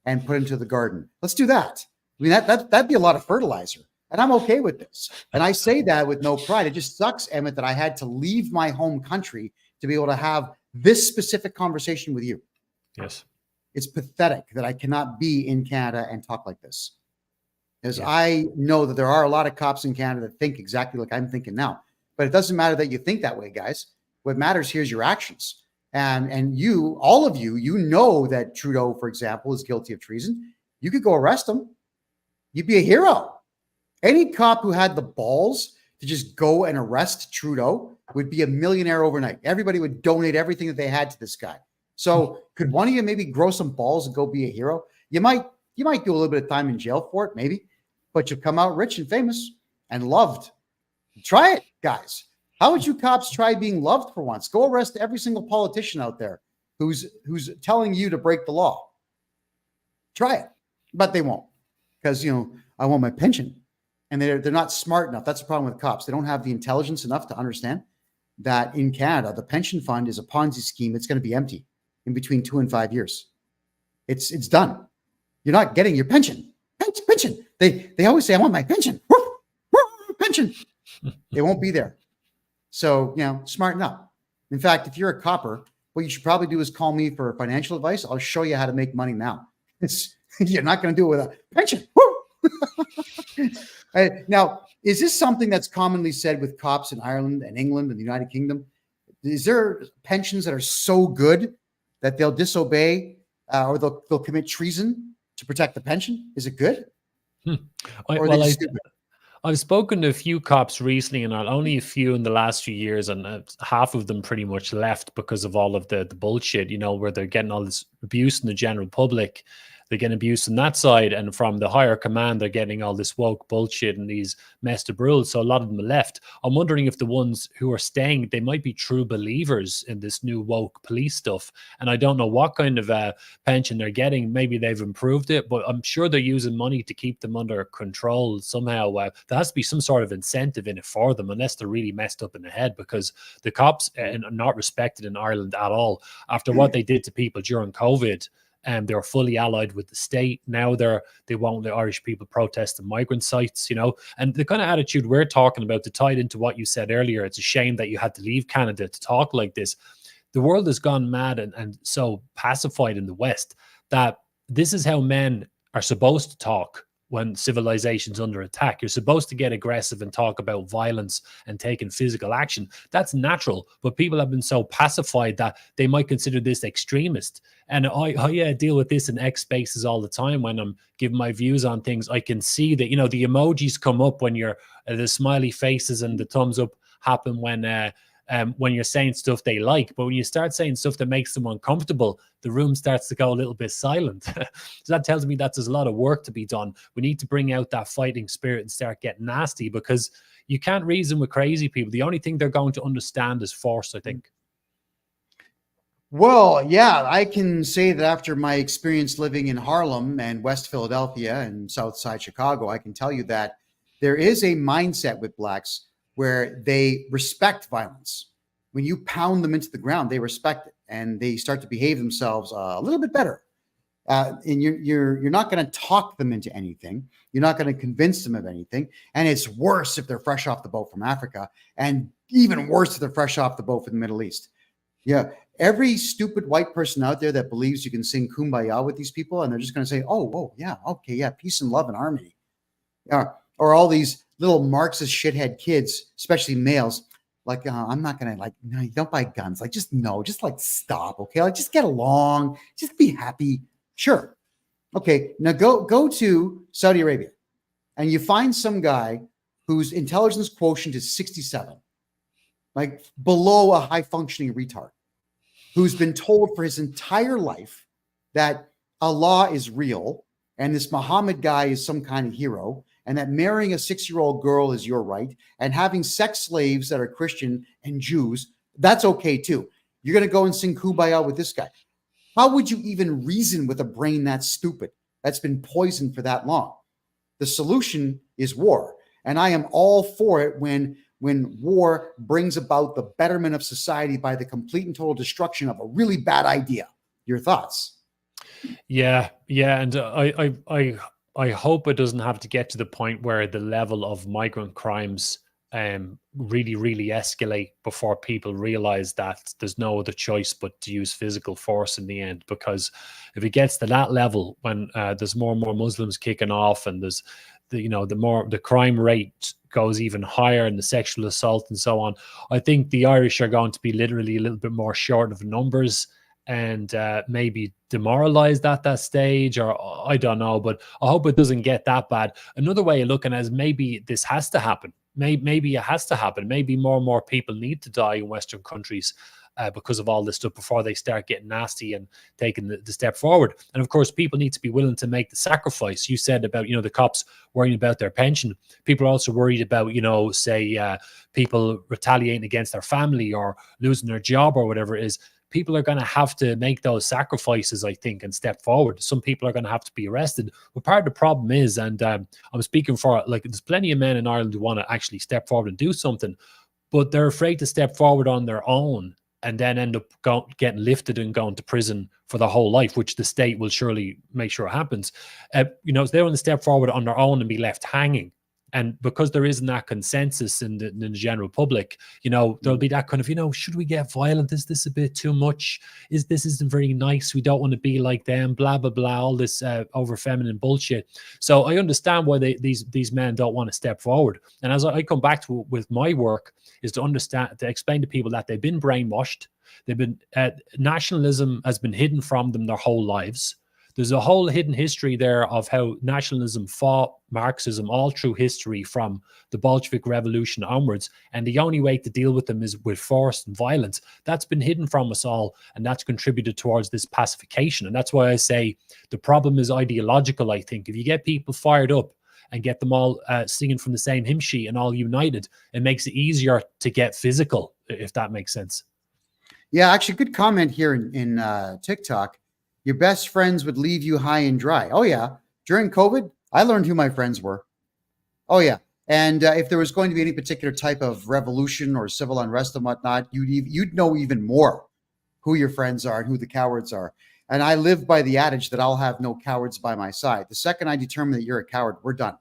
and put into the garden. Let's do that. I mean, that'd be a lot of fertilizer. And I'm okay with this. And I say that with no pride. It just sucks, Emmett, that I had to leave my home country to be able to have this specific conversation with you.
Yes.
It's pathetic that I cannot be in Canada and talk like this. Because I know that there are a lot of cops in Canada that think exactly like I'm thinking now. But it doesn't matter that you think that way, guys. What matters here is your actions. And you, all of you, know that Trudeau, for example, is guilty of treason. You could go arrest him. You'd be a hero. Any cop who had the balls to just go and arrest Trudeau would be a millionaire overnight. Everybody would donate everything that they had to this guy. So could one of you maybe grow some balls and go be a hero? You might do a little bit of time in jail for it, maybe, but you'll come out rich and famous and loved. Try it, guys. How would you cops try being loved for once? Go arrest every single politician out there who's telling you to break the law. Try it, but they won't, because I want my pension. And they're not smart enough. That's the problem with cops. They don't have the intelligence enough to understand that in Canada, the pension fund is a Ponzi scheme. It's going to be empty in between 2 and 5 years. It's done. You're not getting your pension. Pension. They always say, I want my pension. Pension. It won't be there. So, smarten up. In fact, if you're a copper, what you should probably do is call me for financial advice. I'll show you how to make money now. You're not going to do it with a pension. Now, is this something that's commonly said with cops in Ireland and England and the United Kingdom? Is there pensions that are so good that they'll disobey or they'll commit treason to protect the pension? Is it good?
Hmm.
Or are they just stupid?
I've spoken to a few cops recently, and only a few in the last few years, and half of them pretty much left because of all of the bullshit, where they're getting all this abuse in the general public. They're getting abuse on that side, and from the higher command, they're getting all this woke bullshit and these messed up rules. So a lot of them are left. I'm wondering if the ones who are staying, they might be true believers in this new woke police stuff. And I don't know what kind of pension they're getting. Maybe they've improved it, but I'm sure they're using money to keep them under control somehow. There has to be some sort of incentive in it for them, unless they're really messed up in the head, because the cops are not respected in Ireland at all. After what they did to people during COVID, and they're fully allied with the state. Now they won't let Irish people protest in migrant sites, and the kind of attitude we're talking about, to tie it into what you said earlier, it's a shame that you had to leave Canada to talk like this. The world has gone mad and so pacified in the West that this is how men are supposed to talk when civilization's under attack. You're supposed to get aggressive and talk about violence and taking physical action. That's natural, but people have been so pacified that they might consider this extremist. And I deal with this in X spaces all the time when I'm giving my views on things. I can see that, the emojis come up when you're the smiley faces and the thumbs up happen when you're saying stuff they like. But when you start saying stuff that makes them uncomfortable, the room starts to go a little bit silent. So that tells me that there's a lot of work to be done. We need to bring out that fighting spirit and start getting nasty, because you can't reason with crazy people. The only thing they're going to understand is force, I think.
Well, yeah, I can say that after my experience living in Harlem and West Philadelphia and South Side Chicago, I can tell you that there is a mindset with blacks where they respect violence. When you pound them into the ground, they respect it, and they start to behave themselves a little bit better. And you're not going to talk them into anything. You're not going to convince them of anything. And it's worse if they're fresh off the boat from Africa, and even worse if they're fresh off the boat from the Middle East. Yeah, every stupid white person out there that believes you can sing Kumbaya with these people, and they're just going to say, "Oh, yeah, okay, yeah, peace and love and harmony." Or all these little Marxist shithead kids, especially males, like, I'm not going to, no, you don't buy guns. Just stop, okay? Just get along. Just be happy. Sure. Okay, now go to Saudi Arabia, and you find some guy whose intelligence quotient is 67, below a high-functioning retard, who's been told for his entire life that Allah is real, and this Muhammad guy is some kind of hero, and that marrying a 6-year-old girl is your right, and having sex slaves that are Christian and Jews, that's okay too. You're going to go and sing Kumbaya with this guy. How would you even reason with a brain that stupid, that's been poisoned for that long? The solution is war. And I am all for it when war brings about the betterment of society by the complete and total destruction of a really bad idea. Your thoughts?
Yeah. And I hope it doesn't have to get to the point where the level of migrant crimes really, really escalate before people realize that there's no other choice but to use physical force in the end. Because if it gets to that level, when there's more and more Muslims kicking off, and there's the crime rate goes even higher, and the sexual assault and so on, I think the Irish are going to be literally a little bit more short of numbers, and maybe demoralized at that stage, or I don't know, but I hope it doesn't get that bad. Another way of looking at it is maybe this has to happen. Maybe it has to happen. Maybe more and more people need to die in Western countries because of all this stuff before they start getting nasty and taking the step forward. And of course, people need to be willing to make the sacrifice. You said about, the cops worrying about their pension. People are also worried about, say, people retaliating against their family or losing their job or whatever it is. People are going to have to make those sacrifices, I think, and step forward. Some people are going to have to be arrested. But part of the problem is, and I'm speaking for, there's plenty of men in Ireland who want to actually step forward and do something, but they're afraid to step forward on their own and then end up getting lifted and going to prison for their whole life, which the state will surely make sure happens. They want to step forward on their own and be left hanging. And because there isn't that consensus in the general public, there'll be that kind of, should we get violent? Is this a bit too much? This isn't very nice. We don't want to be like them, blah, blah, blah, all this over feminine bullshit. So I understand why these men don't want to step forward. And as I come back to with my work, is to explain to people that they've been brainwashed. They've been, nationalism has been hidden from them their whole lives. there's a whole hidden history there of how nationalism fought Marxism all through history from the Bolshevik Revolution onwards. And the only way to deal with them is with force and violence. That's been hidden from us all, and that's contributed towards this pacification. And that's why I say the problem is ideological, I think. If you get people fired up and get them all singing from the same hymn sheet and all united, it makes it easier to get physical, if that makes sense.
Yeah, actually, good comment here in TikTok. Your best friends would leave you high and dry. Oh, yeah. During COVID, I learned who my friends were. Oh, yeah. And if there was going to be any particular type of revolution or civil unrest and whatnot, you'd know even more who your friends are and who the cowards are. And I live by the adage that I'll have no cowards by my side. The second I determine that you're a coward, we're done.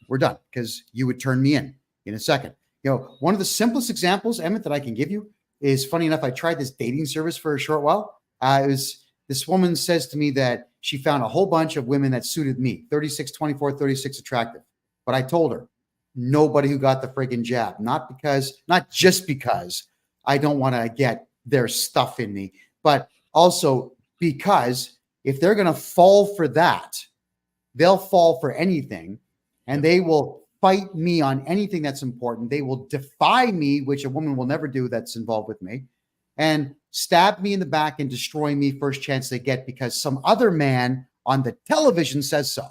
We're done, because you would turn me in a second. One of the simplest examples, Emmett, that I can give you is, funny enough, I tried this dating service for a short while. This woman says to me that she found a whole bunch of women that suited me, 36, 24, 36 attractive. But I told her, nobody who got the friggin' jab, not just because I don't want to get their stuff in me, but also because if they're going to fall for that, they'll fall for anything, and they will fight me on anything that's important. They will defy me, which a woman will never do that's involved with me, and stab me in the back and destroy me first chance they get because some other man on the television says so.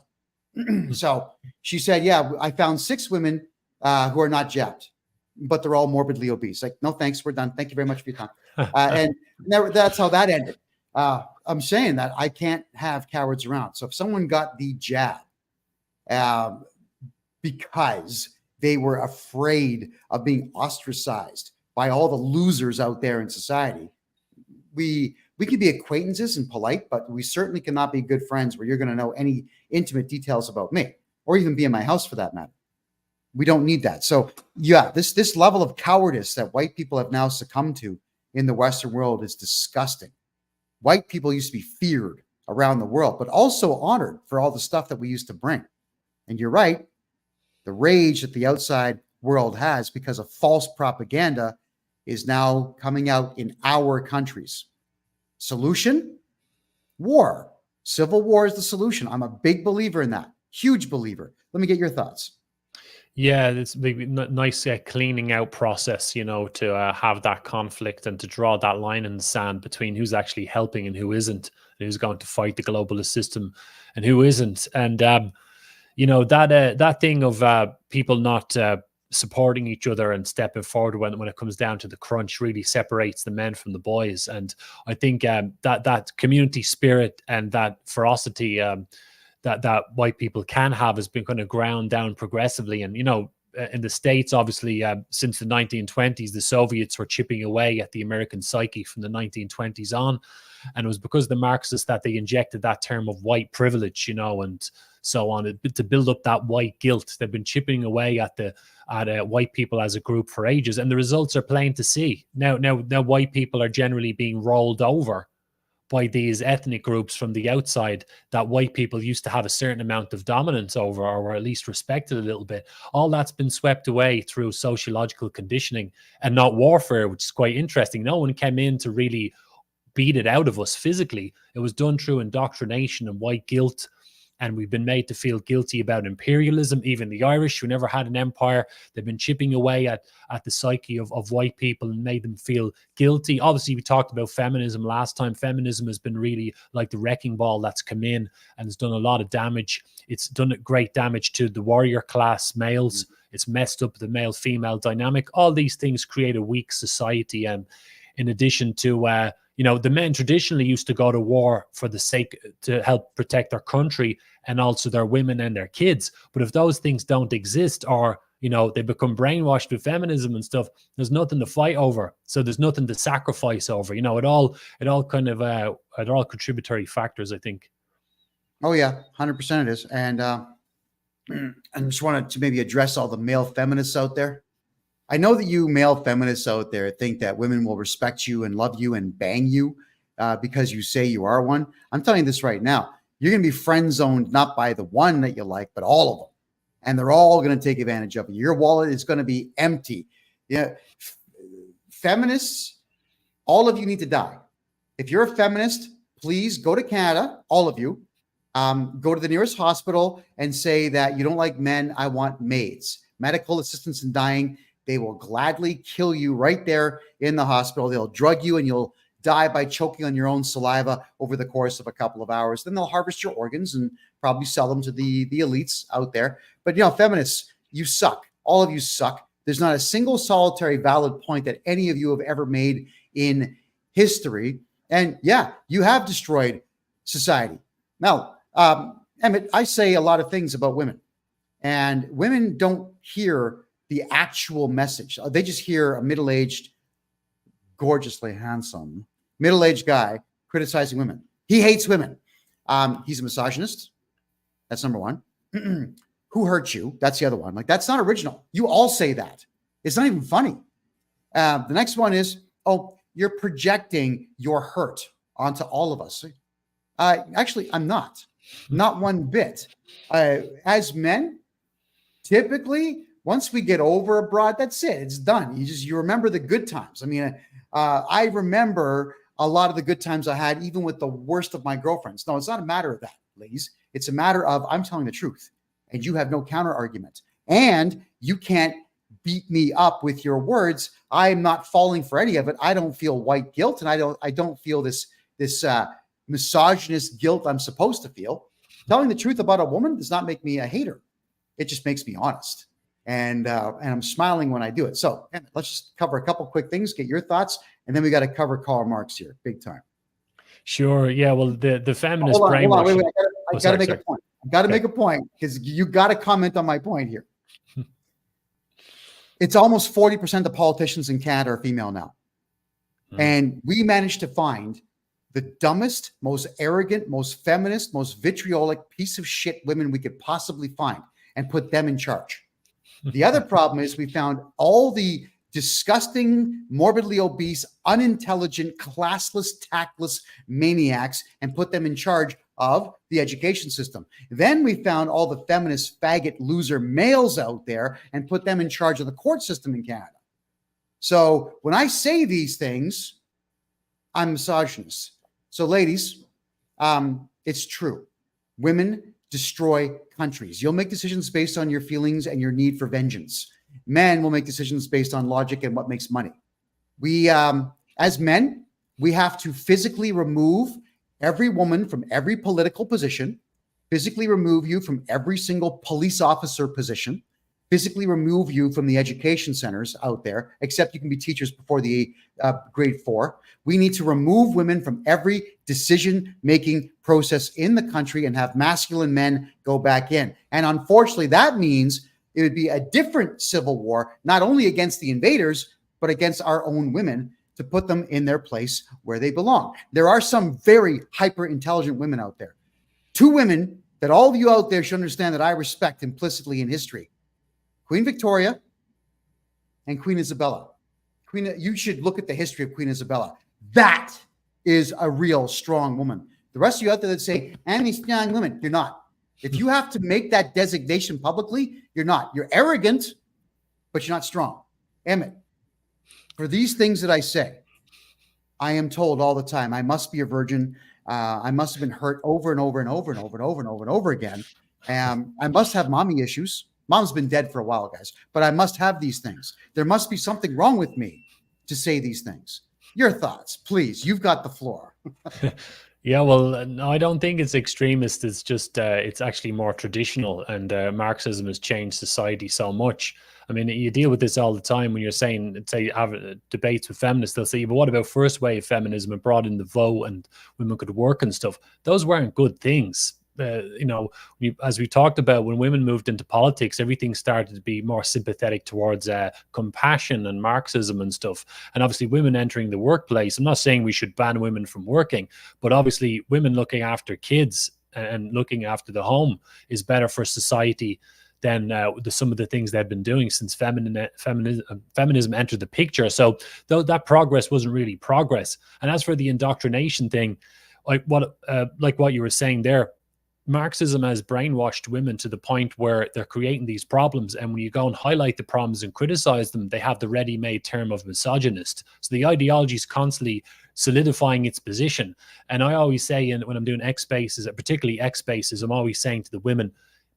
So she said, yeah, I found 6 women who are not jabbed, but they're all morbidly obese. Like, no, thanks. We're done. Thank you very much for your time. And that's how that ended. I'm saying that I can't have cowards around. So if someone got the jab because they were afraid of being ostracized by all the losers out there in society, we can be acquaintances and polite, but we certainly cannot be good friends where you're going to know any intimate details about me, or even be in my house for that matter. We don't need that. So yeah, this level of cowardice that white people have now succumbed to in the Western world is disgusting. White people used to be feared around the world, but also honored for all the stuff that we used to bring. And you're right, the rage that the outside world has because of false propaganda is now coming out in our countries. Solution? War. Civil war is the solution. I'm a big believer in that. Huge believer. Let me get your thoughts.
Yeah, it's a nice cleaning out process, to have that conflict and to draw that line in the sand between who's actually helping and who isn't, and who's going to fight the globalist system and who isn't. And, that thing of people not supporting each other and stepping forward when it comes down to the crunch really separates the men from the boys. And I think that community spirit and that ferocity that white people can have has been kind of ground down progressively. And, in the States, obviously, since the 1920s, the Soviets were chipping away at the American psyche from the 1920s on. And it was because of the Marxists that they injected that term of white privilege, and so on, to build up that white guilt. They've been chipping away at white people as a group for ages, and the results are plain to see. Now white people are generally being rolled over by these ethnic groups from the outside that white people used to have a certain amount of dominance over, or at least respected a little bit. All that's been swept away through sociological conditioning and not warfare, which is quite interesting. No one came in to really beat it out of us physically. It was done through indoctrination and white guilt. And we've been made to feel guilty about imperialism. Even the Irish, who never had an empire, they've been chipping away at the psyche of white people and made them feel guilty. Obviously, we talked about feminism last time. Feminism has been really like the wrecking ball that's come in and has done a lot of damage. It's done great damage to the warrior class males. It's messed up the male-female dynamic. All these things create a weak society. And in addition to the men traditionally used to go to war for the sake to help protect their country and also their women and their kids. But if those things don't exist, or, they become brainwashed with feminism and stuff, there's nothing to fight over. So there's nothing to sacrifice over. It all kind of, it all contributory factors, I think.
Oh yeah, 100% it is. And I just wanted to maybe address all the male feminists out there. I know that you male feminists out there think that women will respect you and love you and bang you because you say you are one. I'm telling you this right now. You're going to be friend zoned not by the one that you like, but all of them. And they're all going to take advantage of you. Your wallet is going to be empty. Yeah, feminists, all of you need to die. If you're a feminist, please go to Canada, all of you, Go to the nearest hospital and say that you don't like men, I want maids. Medical assistance in dying, they will gladly kill you right there in the hospital. They'll drug you and you'll die by choking on your own saliva over the course of a couple of hours. Then they'll harvest your organs and probably sell them to the elites out there. But, feminists, you suck. All of you suck. There's not a single solitary valid point that any of you have ever made in history. And yeah, you have destroyed society. Now, Emmett, I say a lot of things about women, and women don't hear the actual message. They just hear a middle-aged, gorgeously handsome, middle-aged guy criticizing women. He hates women. He's a misogynist. That's number one. Who hurt you? That's the other one. Like, that's not original. You all say that. It's not even funny. The next one is, oh, you're projecting your hurt onto all of us. Actually, I'm not one bit. As men, typically, once we get over a broad, that's it. It's done. You remember the good times. I mean, I remember a lot of the good times I had, even with the worst of my girlfriends. No, it's not a matter of that, ladies. It's a matter of I'm telling the truth, and you have no counter argument, and you can't beat me up with your words. I'm not falling for any of it. I don't feel white guilt, and I don't feel this misogynist guilt I'm supposed to feel. Telling the truth about a woman does not make me a hater. It just makes me honest. And I'm smiling when I do it. So let's just cover a couple quick things, get your thoughts, and then we got to cover Karl Marx here, big time.
Sure. Yeah. Well, the feminist brainwashing.
Hold on, wait. I got to make a point. I got to make a point because you got to comment on my point here. It's almost 40% of the politicians in Canada are female now. And we managed to find the dumbest, most arrogant, most feminist, most vitriolic piece of shit women we could possibly find and put them in charge. The other problem is we found all the disgusting, morbidly obese, unintelligent, classless, tactless maniacs and put them in charge of the education system. Then we found all the feminist, faggot, loser males out there and put them in charge of the court system in Canada. So when I say these things, I'm misogynist. So ladies, it's true. Women destroy countries. You'll make decisions based on your feelings and your need for vengeance. Men will make decisions based on logic and what makes money. We, as men, we have to physically remove every woman from every political position, physically remove you from every single police officer position, physically remove you from the education centers out there, except you can be teachers before the grade 4. We need to remove women from every decision-making process in the country and have masculine men go back in. And unfortunately, that means it would be a different civil war, not only against the invaders, but against our own women to put them in their place where they belong. There are some very hyper-intelligent women out there. 2 women that all of you out there should understand that I respect implicitly in history. Queen Victoria and Queen Isabella. You should look at the history of Queen Isabella. That is a real strong woman. The rest of you out there that say, I'm a strong woman, you're not. If you have to make that designation publicly, you're not. You're arrogant, but you're not strong. Emmett, for these things that I say, I am told all the time, I must be a virgin. I must have been hurt over and over and over and over and over and over and over again. I must have mommy issues. Mom's been dead for a while, guys, but I must have these things. There must be something wrong with me to say these things. Your thoughts, please. You've got the floor.
Yeah, well, no, I don't think it's extremist. It's just, it's actually more traditional, and Marxism has changed society so much. I mean, you deal with this all the time when you're saying, say, have debates with feminists. They'll say, but what about first wave feminism and brought in the vote and women could work and stuff? Those weren't good things. As we talked about, when women moved into politics, everything started to be more sympathetic towards compassion and Marxism and stuff. And obviously women entering the workplace, I'm not saying we should ban women from working, but obviously women looking after kids and looking after the home is better for society than some of the things they've been doing since feminism entered the picture. So that progress wasn't really progress. And as for the indoctrination thing, like what you were saying there, Marxism has brainwashed women to the point where they're creating these problems. And when you go and highlight the problems and criticize them, they have the ready-made term of misogynist. So the ideology is constantly solidifying its position. And I always say, when I'm doing X Spaces, particularly X Spaces, I'm always saying to the women,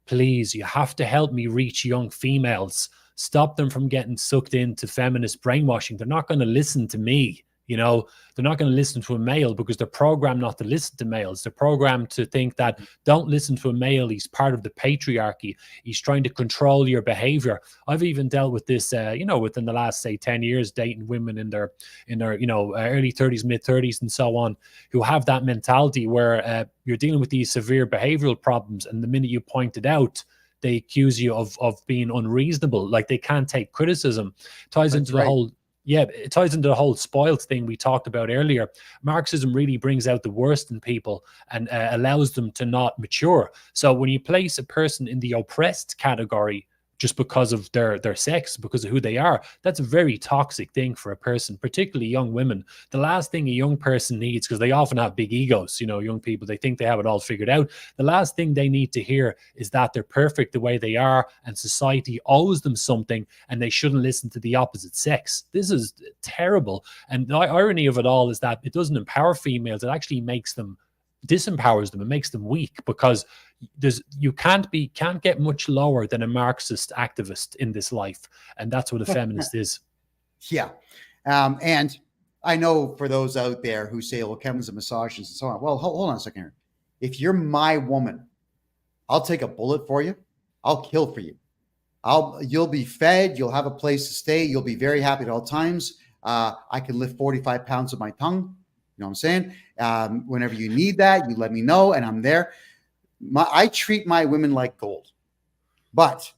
please, you have to help me reach young females. Stop them from getting sucked into feminist brainwashing. They're not going to listen to me. You know, they're not going to listen to a male because they're programmed not to listen to males. They're programmed to think that don't listen to a male. He's part of the patriarchy. He's trying to control your behavior. I've even dealt with this, within the last, say, 10 years, dating women in their early 30s, mid 30s, and so on, who have that mentality where you're dealing with these severe behavioral problems. And the minute you point it out, they accuse you of being unreasonable. Like they can't take criticism. Ties into the whole. Yeah, it ties into the whole spoiled thing we talked about earlier. Marxism really brings out the worst in people and allows them to not mature. So when you place a person in the oppressed category just because of their sex, because of who they are, that's a very toxic thing for a person, particularly young women. The last thing a young person needs, because they often have big egos, young people, they think they have it all figured out. The last thing they need to hear is that they're perfect the way they are and society owes them something and they shouldn't listen to the opposite sex. This is terrible. And the irony of it all is that it doesn't empower females. It actually disempowers them. It makes them weak, because you can't get much lower than a Marxist activist in this life, and that's what a feminist is.
Yeah, and I know for those out there who say, "Well, Kevin's a misogynist and so on." Well, hold on a second here. If you're my woman, I'll take a bullet for you. I'll kill for you. You'll be fed. You'll have a place to stay. You'll be very happy at all times. I can lift 45 pounds with my tongue. You know what I'm saying? Whenever you need that, you let me know, and I'm there. I treat my women like gold, but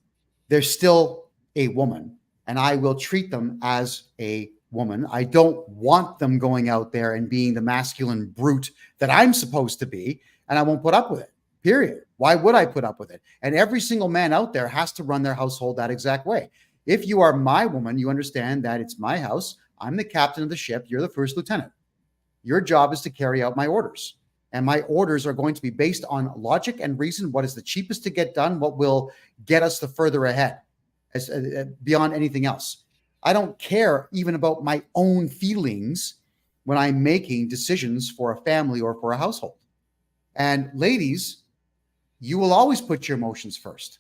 they're still a woman, and I will treat them as a woman. I don't want them going out there and being the masculine brute that I'm supposed to be, and I won't put up with it, period. Why would I put up with it? And every single man out there has to run their household that exact way. If you are my woman, you understand that it's my house. I'm the captain of the ship. You're the first lieutenant. Your job is to carry out my orders. And my orders are going to be based on logic and reason. What is the cheapest to get done? What will get us the further ahead beyond anything else? I don't care even about my own feelings when I'm making decisions for a family or for a household. And ladies, you will always put your emotions first.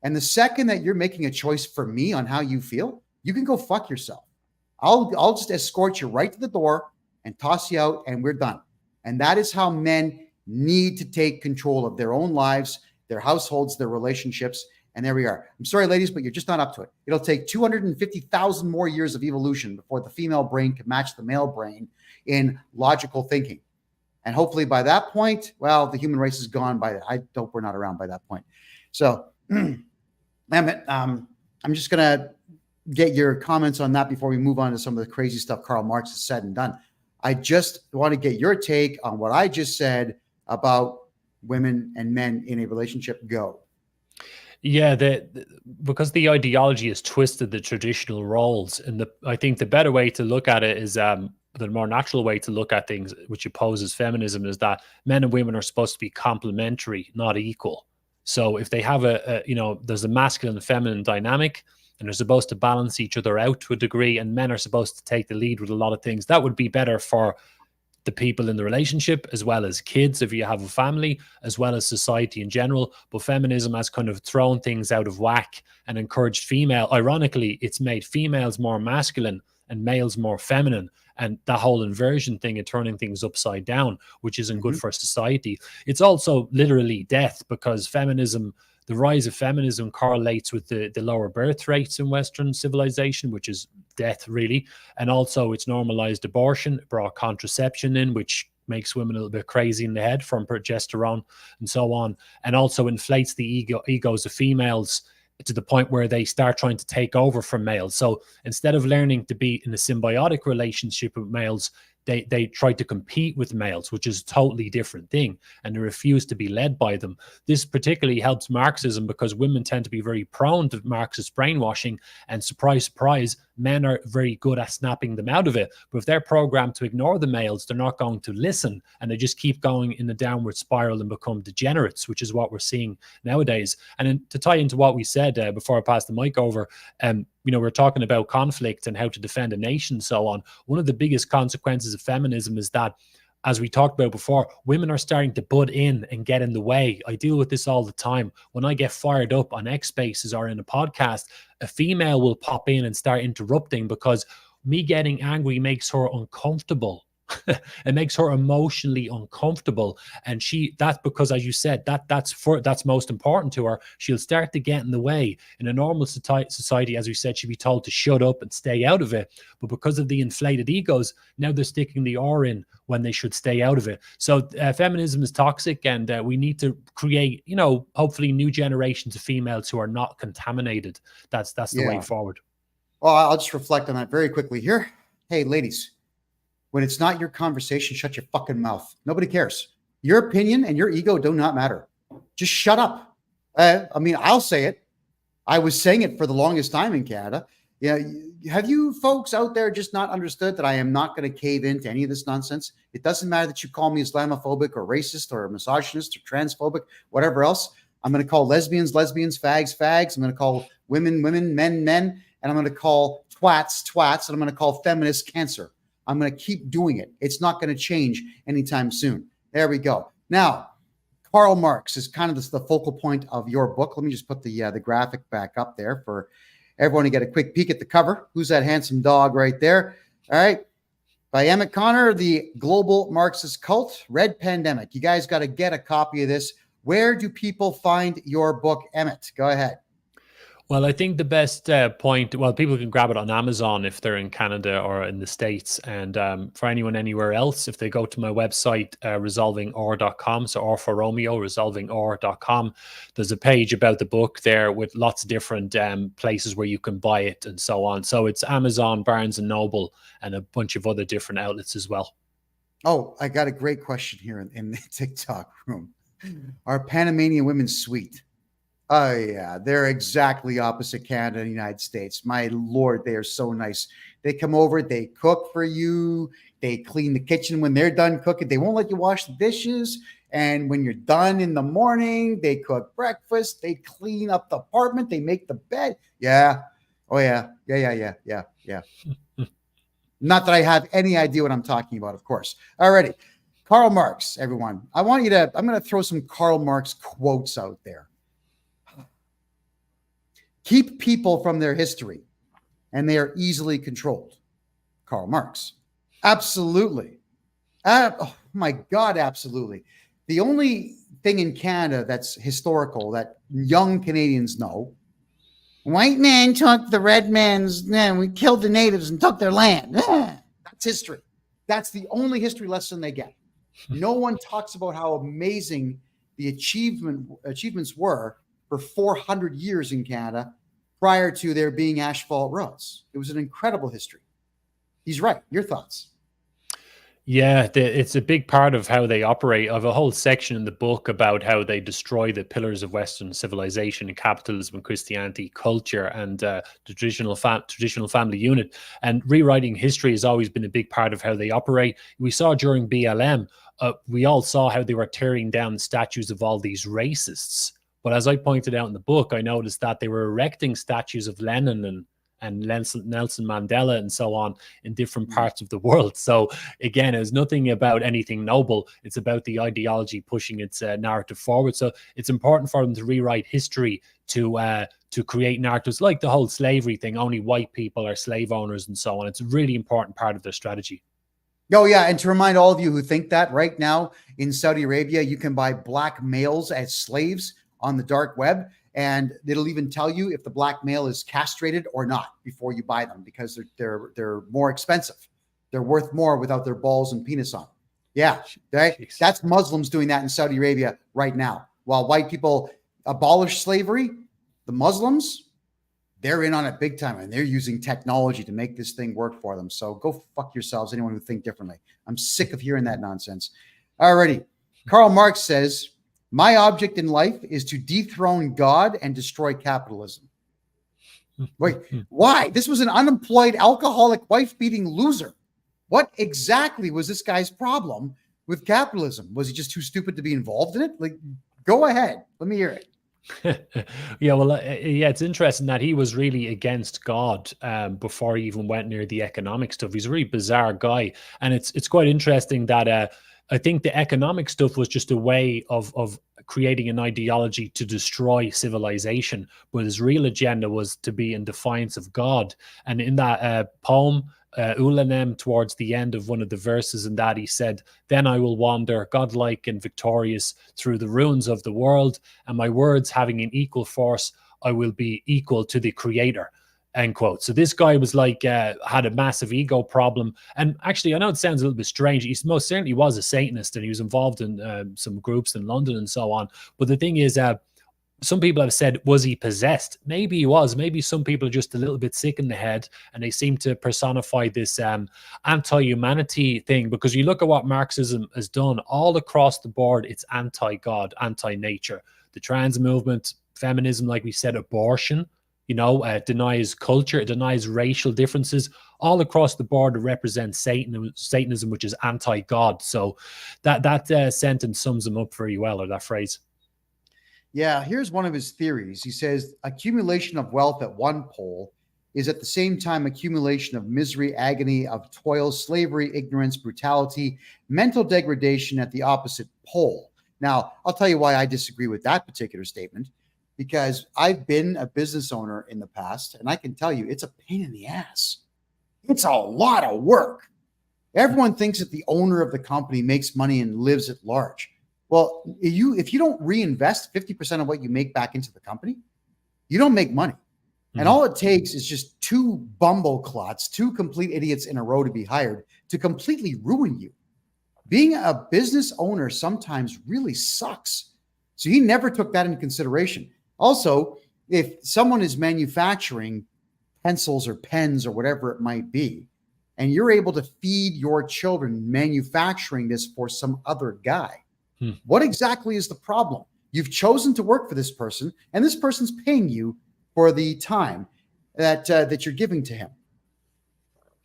And the second that you're making a choice for me on how you feel, you can go fuck yourself. I'll just escort you right to the door and toss you out, and we're done. And that is how men need to take control of their own lives, their households, their relationships. And there we are. I'm sorry, ladies, but you're just not up to it. It'll take 250,000 more years of evolution before the female brain can match the male brain in logical thinking. And hopefully by that point, well, the human race is gone by that. I hope we're not around by that point. So, Emmett, I'm just going to get your comments on that before we move on to some of the crazy stuff Karl Marx has said and done. I just want to get your take on what I just said about women and men in a relationship. Go.
Yeah, because the ideology has twisted the traditional roles, and I think the better way to look at it is the more natural way to look at things, which opposes feminism, is that men and women are supposed to be complementary, not equal. So if they have there's a masculine and feminine dynamic, and they're supposed to balance each other out to a degree, and men are supposed to take the lead with a lot of things. That would be better for the people in the relationship, as well as kids, if you have a family, as well as society in general. But feminism has kind of thrown things out of whack and encouraged ironically, it's made females more masculine and males more feminine. And that whole inversion thing and turning things upside down, which isn't good for society. It's also literally death, because the rise of feminism correlates with the lower birth rates in Western civilization, which is death, really. And also it's normalized abortion, brought contraception in, which makes women a little bit crazy in the head from progesterone and so on. And also inflates the egos of females to the point where they start trying to take over from males. So instead of learning to be in a symbiotic relationship with males, they try to compete with males, which is a totally different thing, and they refuse to be led by them. This particularly helps Marxism, because women tend to be very prone to Marxist brainwashing, and surprise, surprise, men are very good at snapping them out of it. But if they're programmed to ignore the males, they're not going to listen, and they just keep going in the downward spiral and become degenerates, which is what we're seeing nowadays. And then to tie into what we said before I pass the mic over, we're talking about conflict and how to defend a nation and so on. One of the biggest consequences of feminism is that, as we talked about before, women are starting to butt in and get in the way. I deal with this all the time. When I get fired up on X Spaces or in a podcast, a female will pop in and start interrupting because me getting angry makes her uncomfortable. It makes her emotionally uncomfortable, and that's because, as you said, that's most important to her. She'll start to get in the way. In a normal society, as we said, she'd be told to shut up and stay out of it, but because of the inflated egos, now they're sticking the R in when they should stay out of it. So feminism is toxic, and we need to create, hopefully new generations of females who are not contaminated. That's the way forward.
Well, I'll just reflect on that very quickly here. Hey, ladies, when it's not your conversation, shut your fucking mouth. Nobody cares. Your opinion and your ego do not matter. Just shut up. I'll say it. I was saying it for the longest time in Canada. Yeah. Have you folks out there just not understood that I am not going to cave into any of this nonsense? It doesn't matter that you call me Islamophobic or racist or misogynist or transphobic, whatever else. I'm going to call lesbians, fags. I'm going to call women, men, and I'm going to call twats, and I'm going to call feminists cancer. I'm going to keep doing it. It's not going to change anytime soon. There we go. Now, Karl Marx is kind of the focal point of your book. Let me just put the graphic back up there for everyone to get a quick peek at the cover. Who's that handsome dog right there? All right. By Emmett Connor, The Global Marxist Cult, Red Pandemic. You guys got to get a copy of this. Where do people find your book, Emmett? Go ahead.
Well, I think the best people can grab it on Amazon if they're in Canada or in the States. And for anyone anywhere else, if they go to my website, resolvingor.com, so R for Romeo, resolvingor.com, there's a page about the book there with lots of different places where you can buy it and so on. So it's Amazon, Barnes & Noble, and a bunch of other different outlets as well.
Oh, I got a great question here in the TikTok room. Are Panamanian women sweet? Oh, yeah, they're exactly opposite Canada and the United States. My Lord, they are so nice. They come over, they cook for you. They clean the kitchen when they're done cooking. They won't let you wash the dishes. And when you're done in the morning, they cook breakfast. They clean up the apartment. They make the bed. Yeah. Oh, yeah. Yeah. Not that I have any idea what I'm talking about, of course. Alrighty. Karl Marx, everyone. I'm going to throw some Karl Marx quotes out there. Keep people from their history, and they are easily controlled. Karl Marx. Absolutely. Oh my God, absolutely. The only thing in Canada that's historical that young Canadians know, white men took the red men's, we killed the natives and took their land. That's history. That's the only history lesson they get. No one talks about how amazing the achievements were for 400 years in Canada prior to there being asphalt roads. It was an incredible history. He's right. Your thoughts?
Yeah, it's a big part of how they operate. I have a whole section in the book about how they destroy the pillars of Western civilization and capitalism and Christianity, culture, and the traditional family unit. And rewriting history has always been a big part of how they operate. We saw during BLM, we all saw how they were tearing down statues of all these racists. But as I pointed out in the book, I noticed that they were erecting statues of Lenin and Nelson Mandela and so on in different parts of the world. So again, it's nothing about anything noble. It's about the ideology pushing its narrative forward. So it's important for them to rewrite history to create narratives like the whole slavery thing. Only white people are slave owners and so on. It's a really important part of their strategy.
Oh, yeah. And to remind all of you who think that right now in Saudi Arabia, you can buy black males as slaves on the dark web. And it'll even tell you if the black male is castrated or not before you buy them, because they're more expensive. They're worth more without their balls and penis on. Yeah, right? That's Muslims doing that in Saudi Arabia right now. While white people abolish slavery, the Muslims, they're in on it big time, and they're using technology to make this thing work for them. So go fuck yourselves, anyone who think differently. I'm sick of hearing that nonsense. Alrighty. Karl Marx says, my object in life is to dethrone God and destroy capitalism. Wait, why? This was an unemployed, alcoholic, wife-beating loser. What exactly was this guy's problem with capitalism? Was he just too stupid to be involved in it? Like, go ahead. Let me hear it.
Yeah, well, yeah, it's interesting that he was really against God before he even went near the economic stuff. He's a really bizarre guy, and it's quite interesting that I think the economic stuff was just a way of creating an ideology to destroy civilization, but his real agenda was to be in defiance of God. And in that poem, Ulanem, towards the end of one of the verses in that, he said, "Then I will wander, godlike and victorious, through the ruins of the world, and my words having an equal force, I will be equal to the Creator." End quote. So this guy was like, had a massive ego problem. And actually, I know it sounds a little bit strange. He most certainly was a Satanist, and he was involved in some groups in London and so on. But the thing is, some people have said, was he possessed? Maybe he was. Maybe some people are just a little bit sick in the head, and they seem to personify this anti-humanity thing. Because you look at what Marxism has done all across the board, it's anti-God, anti-nature. The trans movement, feminism, like we said, abortion, denies culture, it denies racial differences. All across the board, it represents Satanism, which is anti-God. So that sentence sums him up very well, or that phrase.
Yeah, here's one of his theories. He says accumulation of wealth at one pole is at the same time accumulation of misery, agony, of toil, slavery, ignorance, brutality, mental degradation at the opposite pole. Now, I'll tell you why I disagree with that particular statement, because I've been a business owner in the past, and I can tell you it's a pain in the ass. It's a lot of work. Everyone thinks that the owner of the company makes money and lives at large. Well, if you don't reinvest 50% of what you make back into the company, you don't make money. And all it takes is just two bumbleclots, two complete idiots in a row to be hired to completely ruin you. Being a business owner sometimes really sucks. So he never took that into consideration. Also, if someone is manufacturing pencils or pens or whatever it might be, and you're able to feed your children manufacturing this for some other guy, what exactly is the problem? You've chosen to work for this person, and this person's paying you for the time that you're giving to him.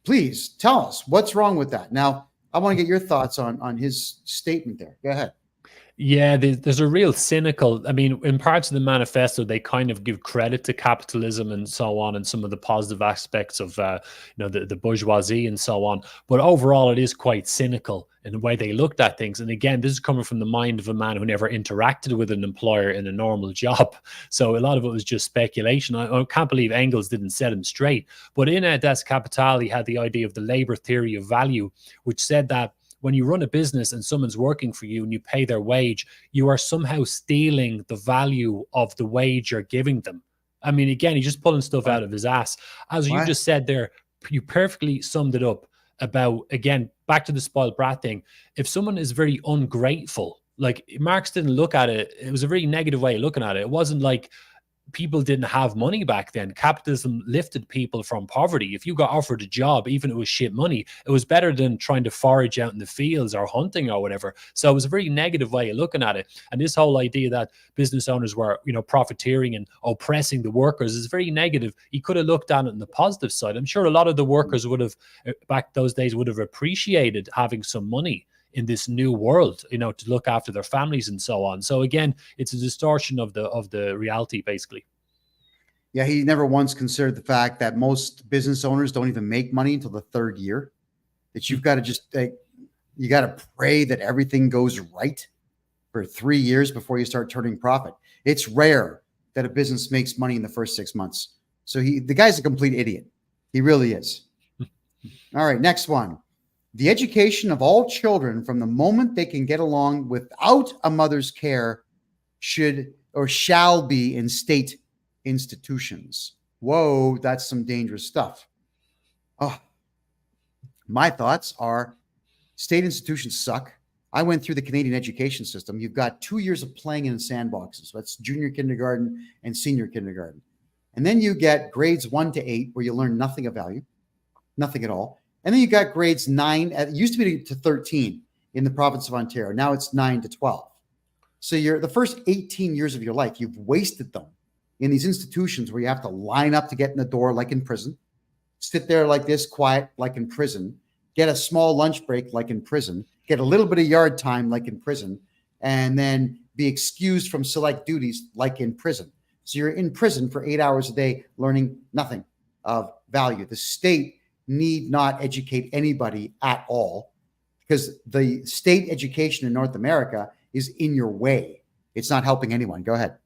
Please tell us what's wrong with that. Now, I want to get your thoughts on his statement there. Go ahead.
Yeah, there's a real cynical, I mean, in parts of the manifesto, they kind of give credit to capitalism and so on, and some of the positive aspects of, the bourgeoisie and so on. But overall, it is quite cynical in the way they looked at things. And again, this is coming from the mind of a man who never interacted with an employer in a normal job. So a lot of it was just speculation. I can't believe Engels didn't set him straight. But in Das Kapital, he had the idea of the labor theory of value, which said that when you run a business and someone's working for you and you pay their wage, you are somehow stealing the value of the wage you're giving them. I mean, again, he's just pulling stuff out of his ass. As you just said there, you perfectly summed it up about, again, back to the spoiled brat thing. If someone is very ungrateful, like Marx didn't look at it, it was a very negative way of looking at it. It wasn't like people didn't have money back then. Capitalism lifted people from poverty. If you got offered a job, even if it was shit money, it was better than trying to forage out in the fields or hunting or whatever. So it was a very negative way of looking at it. And this whole idea that business owners were, profiteering and oppressing the workers is very negative. He could have looked at it on the positive side. I'm sure a lot of the workers would have, back those days, would have appreciated having some money in this new world, to look after their families and so on. So again, it's a distortion of the reality, basically.
Yeah, he never once considered the fact that most business owners don't even make money until the third year. That you've got to just, you got to pray that everything goes right for 3 years before you start turning profit. It's rare that a business makes money in the first 6 months. So the guy's a complete idiot. He really is. All right, next one. The education of all children from the moment they can get along without a mother's care should or shall be in state institutions. Whoa, that's some dangerous stuff. Oh, my thoughts are state institutions suck. I went through the Canadian education system. You've got 2 years of playing in sandboxes. That's junior kindergarten and senior kindergarten. And then you get grades 1 to 8 where you learn nothing of value, nothing at all. And then you got grades 9, it used to be to 13 in the province of Ontario. Now it's 9 to 12. So the first 18 years of your life, you've wasted them in these institutions where you have to line up to get in the door, like in prison, sit there like this, quiet, like in prison, get a small lunch break, like in prison, get a little bit of yard time, like in prison, and then be excused from select duties, like in prison. So you're in prison for 8 hours a day, learning nothing of value. The state need not educate anybody at all, because the state education in North America is in your way. It's not helping anyone. Go ahead.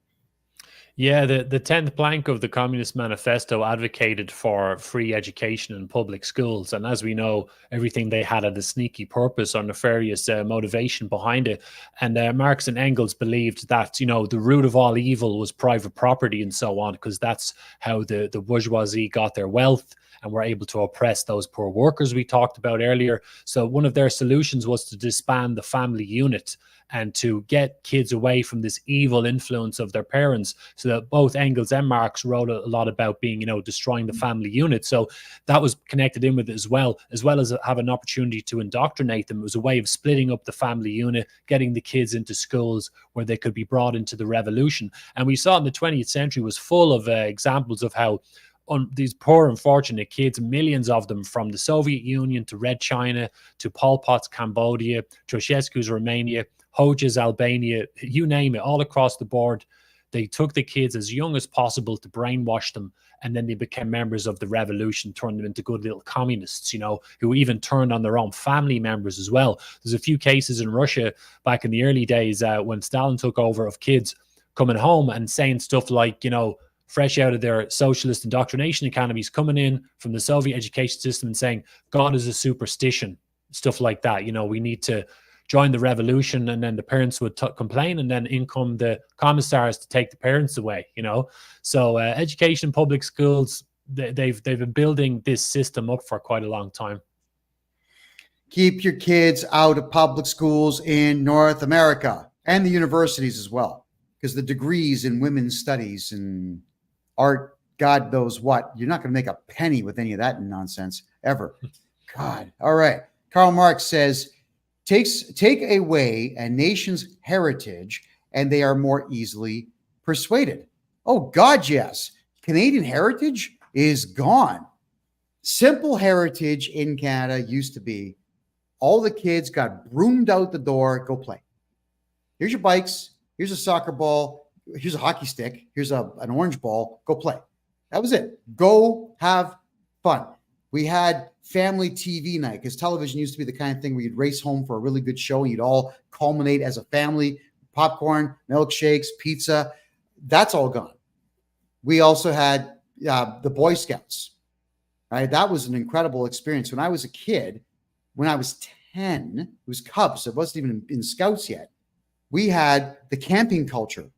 Yeah, the 10th plank of the Communist Manifesto advocated for free education in public schools. And as we know, everything they had a sneaky purpose or nefarious motivation behind it. And Marx and Engels believed that, the root of all evil was private property and so on, because that's how the bourgeoisie got their wealth and were able to oppress those poor workers we talked about earlier. So one of their solutions was to disband the family unit and to get kids away from this evil influence of their parents. So that both Engels and Marx wrote a lot about being, destroying the family unit. So that was connected in with it as well as have an opportunity to indoctrinate them. It was a way of splitting up the family unit, getting the kids into schools where they could be brought into the revolution. And we saw in the 20th century was full of examples of how these poor, unfortunate kids, millions of them from the Soviet Union to Red China, to Pol Pot's Cambodia, Ceausescu's Romania, Hoxha's Albania, you name it, all across the board. They took the kids as young as possible to brainwash them, and then they became members of the revolution, turned them into good little communists, who even turned on their own family members as well. There's a few cases in Russia back in the early days when Stalin took over of kids coming home and saying stuff like, fresh out of their socialist indoctrination academies, coming in from the Soviet education system and saying, God is a superstition, stuff like that. We need to join the revolution. And then the parents would complain, and then in come the commissars to take the parents away, So education, public schools, they've been building this system up for quite a long time.
Keep your kids out of public schools in North America, and the universities as well, because the degrees in women's studies and art, God knows what, you're not going to make a penny with any of that nonsense ever. God. All right. Karl Marx says, take away a nation's heritage and they are more easily persuaded. Oh, God, yes. Canadian heritage is gone. Simple heritage in Canada used to be all the kids got broomed out the door, go play. Here's your bikes. Here's a soccer ball. Here's a hockey stick. Here's an orange ball. Go play. That was it. Go have fun. We had family TV night, because television used to be the kind of thing where you'd race home for a really good show and you'd all culminate as a family, popcorn, milkshakes, pizza. That's all gone. We also had the Boy Scouts, right? That was an incredible experience. When I was a kid, when I was 10, it was Cubs. It wasn't even in Scouts yet. We had the camping culture.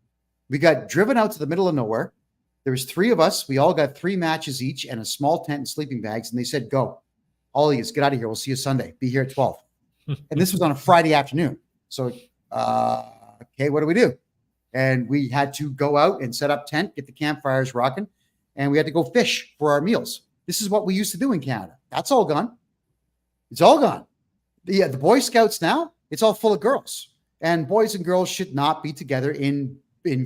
We got driven out to the middle of nowhere. There was 3 of us. We all got 3 matches each and a small tent and sleeping bags. And they said, go. All of you, get out of here. We'll see you Sunday. Be here at 12. And this was on a Friday afternoon. So, okay, what do we do? And we had to go out and set up tent, get the campfires rocking, and we had to go fish for our meals. This is what we used to do in Canada. That's all gone. It's all gone. The Boy Scouts now, it's all full of girls. And boys and girls should not be together in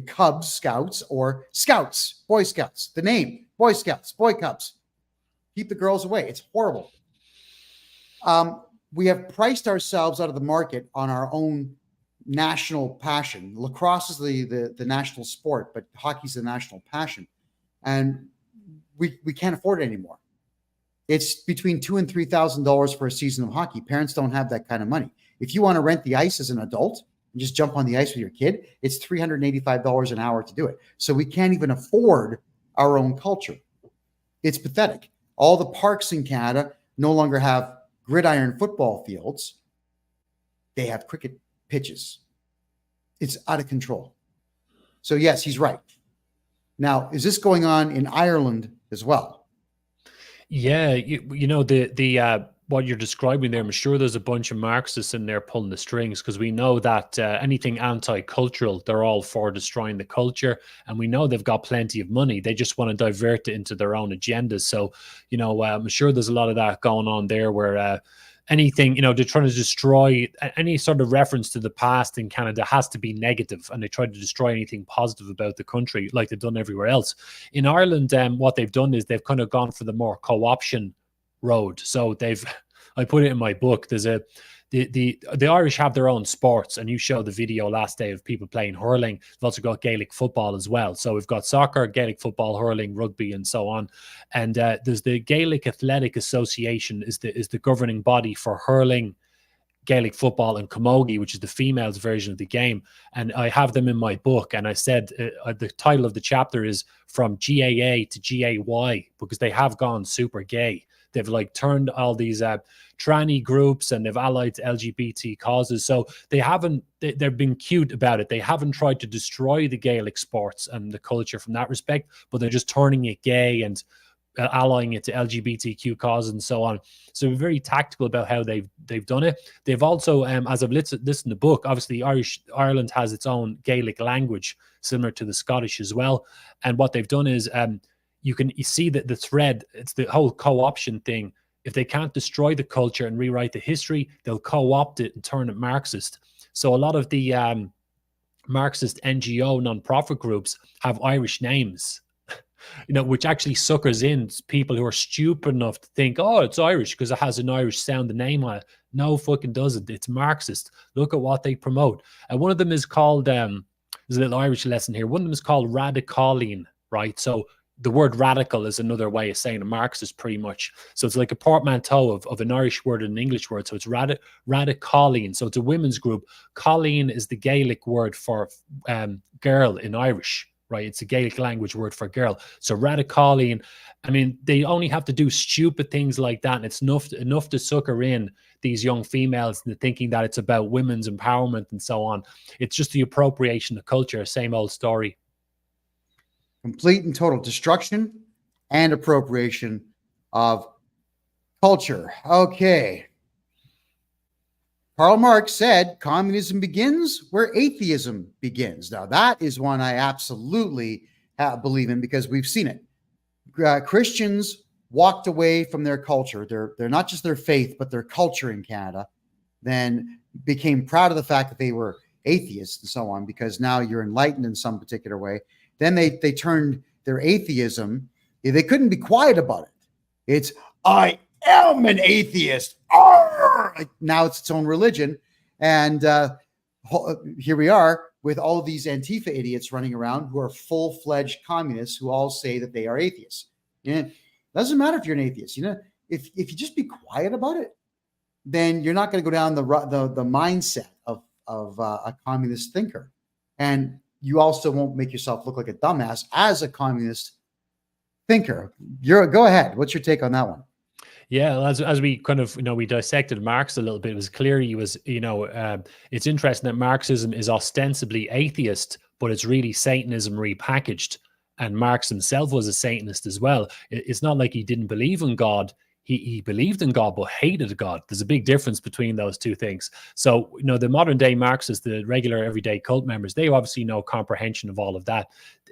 Cubs Scouts or Scouts, Boy Scouts. The name, Boy Scouts, Boy Cubs. Keep the girls away. It's horrible. We have priced ourselves out of the market on our own national passion. Lacrosse is the national sport, but hockey's the national passion. And we can't afford it anymore. It's between $2,000 and $3,000 for a season of hockey. Parents don't have that kind of money. If you want to rent the ice as an adult and just jump on the ice with your kid, it's $385 an hour to do it. So we can't even afford our own culture. It's pathetic. All the parks in Canada no longer have gridiron football fields. They have cricket pitches. It's out of control. So yes, he's right. Now, is this going on in Ireland as well?
Yeah, you know the what you're describing there, I'm sure there's a bunch of Marxists in there pulling the strings, because we know that anything anti-cultural, they're all for destroying the culture, and we know they've got plenty of money. They just want to divert it into their own agendas. So, I'm sure there's a lot of that going on there where anything, they're trying to destroy any sort of reference to the past in Canada has to be negative, and they try to destroy anything positive about the country like they've done everywhere else. In Ireland, what they've done is they've kind of gone for the more co-option road. So I put it in my book, the Irish have their own sports, and you showed the video last day of people playing hurling. They've also got Gaelic football as well. So we've got soccer, Gaelic football, hurling, rugby, and so on. And there's the Gaelic Athletic Association is the governing body for hurling, Gaelic football, and camogie, which is the females version of the game. And I have them in my book. And I said the title of the chapter is From GAA to GAY, because they have gone super gay. They've like turned all these tranny groups, and they've allied to LGBT causes. So they've been cute about it. They haven't tried to destroy the Gaelic sports and the culture from that respect, but they're just turning it gay and allying it to LGBTQ causes and so on. So we're very tactical about how they've done it. They've also, as I've listed this in the book, obviously Ireland has its own Gaelic language, similar to the Scottish as well. And what they've done is you see that the thread, it's the whole co-option thing. If they can't destroy the culture and rewrite the history, they'll co-opt it and turn it Marxist. So a lot of the Marxist NGO nonprofit groups have Irish names, which actually suckers in people who are stupid enough to think, oh, it's Irish because it has an Irish sounding name on it. No fucking doesn't. It's Marxist. Look at what they promote. And one of them is called, there's a little Irish lesson here. One of them is called radicaling, right? So the word radical is another way of saying a Marxist, pretty much. So it's like a portmanteau of an Irish word and an English word. So it's radicaling. So it's a women's group. Colleen is the Gaelic word for girl in Irish, right? It's a Gaelic language word for girl. So radicaling, I mean, they only have to do stupid things like that, and it's enough to sucker in these young females into thinking that it's about women's empowerment and so on. It's just the appropriation of culture, same old story.
Complete and total destruction and appropriation of culture. Okay. Karl Marx said communism begins where atheism begins. Now, that is one I absolutely believe in, because we've seen it. Christians walked away from their culture. They're not just their faith, but their culture in Canada, then became proud of the fact that they were atheists and so on, because now you're enlightened in some particular way. Then they turned their atheism. They couldn't be quiet about it. It's, I am an atheist. Like, now it's its own religion. And here we are with all of these Antifa idiots running around who are full-fledged communists who all say that they are atheists. It doesn't matter if you're an atheist. If you just be quiet about it, then you're not going to go down the mindset of a communist thinker. And you also won't make yourself look like a dumbass as a communist thinker. Go ahead. What's your take on that one?
Yeah, as we kind of, we dissected Marx a little bit, it was clear he was, it's interesting that Marxism is ostensibly atheist, but it's really Satanism repackaged. And Marx himself was a Satanist as well. It's not like he didn't believe in God. He believed in God, but hated God. There's a big difference between those two things. So, the modern day Marxists, the regular everyday cult members, they obviously no comprehension of all of that.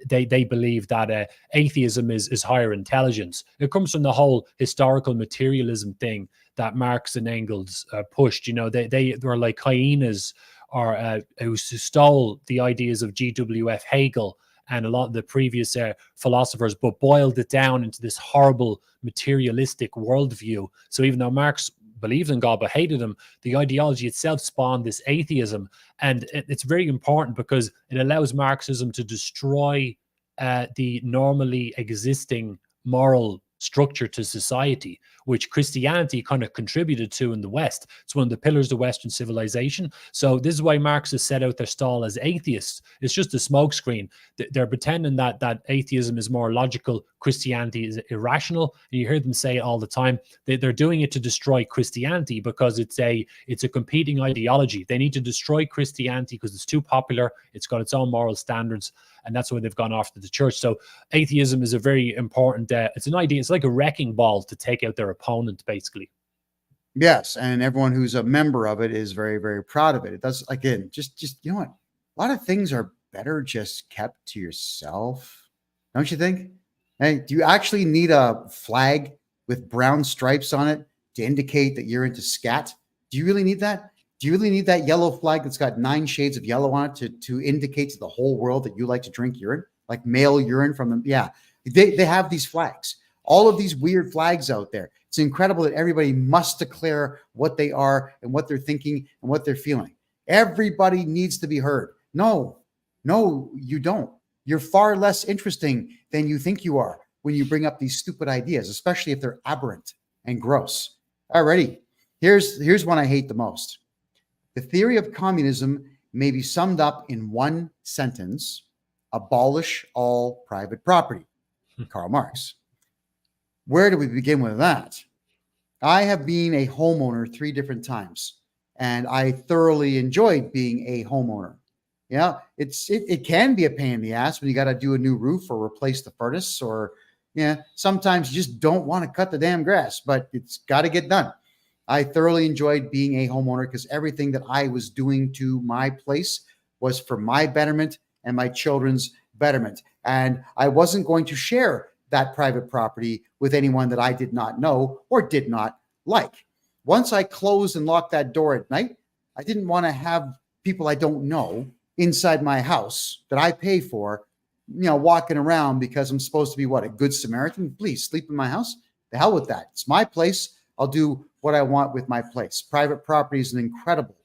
They believe that atheism is higher intelligence. It comes from the whole historical materialism thing that Marx and Engels pushed. They were like hyenas, or who stole the ideas of G.W.F. Hegel and a lot of the previous philosophers, but boiled it down into this horrible materialistic worldview. So even though Marx believed in God but hated him, the ideology itself spawned this atheism. And it's very important because it allows Marxism to destroy the normally existing moral structure to society, which Christianity kind of contributed to in the West. It's one of the pillars of Western civilization. So this is why Marxists set out their stall as atheists. It's just a smokescreen. They're pretending that atheism is more logical, Christianity is irrational. And you hear them say it all the time. They're doing it to destroy Christianity because it's a competing ideology. They need to destroy Christianity because it's too popular. It's got its own moral standards. And that's why they've gone after the church. So atheism is a very important, it's an idea. It's like a wrecking ball to take out their opponent, basically.
Yes. And everyone who's a member of it is very, very proud of it. It does, again, just you know what? A lot of things are better just kept to yourself. Don't you think? Hey, do you actually need a flag with brown stripes on it to indicate that you're into scat? Do you really need that? Do you really need that yellow flag that's got 9 shades of yellow on it to indicate to the whole world that you like to drink urine, like male urine from them? Yeah, they have these flags, all of these weird flags out there. It's incredible that everybody must declare what they are and what they're thinking and what they're feeling. Everybody needs to be heard. No, you don't. You're far less interesting than you think you are when you bring up these stupid ideas, especially if they're aberrant and gross. Alrighty, here's one I hate the most. The theory of communism may be summed up in one sentence: abolish all private property. Karl Marx. Where do we begin with that? I have been a homeowner 3 different times, and I thoroughly enjoyed being a homeowner. Yeah, it can be a pain in the ass when you got to do a new roof or replace the furnace, or sometimes you just don't want to cut the damn grass, but it's got to get done. I thoroughly enjoyed being a homeowner because everything that I was doing to my place was for my betterment and my children's betterment. And I wasn't going to share that private property with anyone that I did not know or did not like. Once I closed and locked that door at night, I didn't want to have people I don't know inside my house that I pay for, walking around because I'm supposed to be a good Samaritan. Please sleep in my house. The hell with that. It's my place. I'll do what I want with my place. Private property is an incredible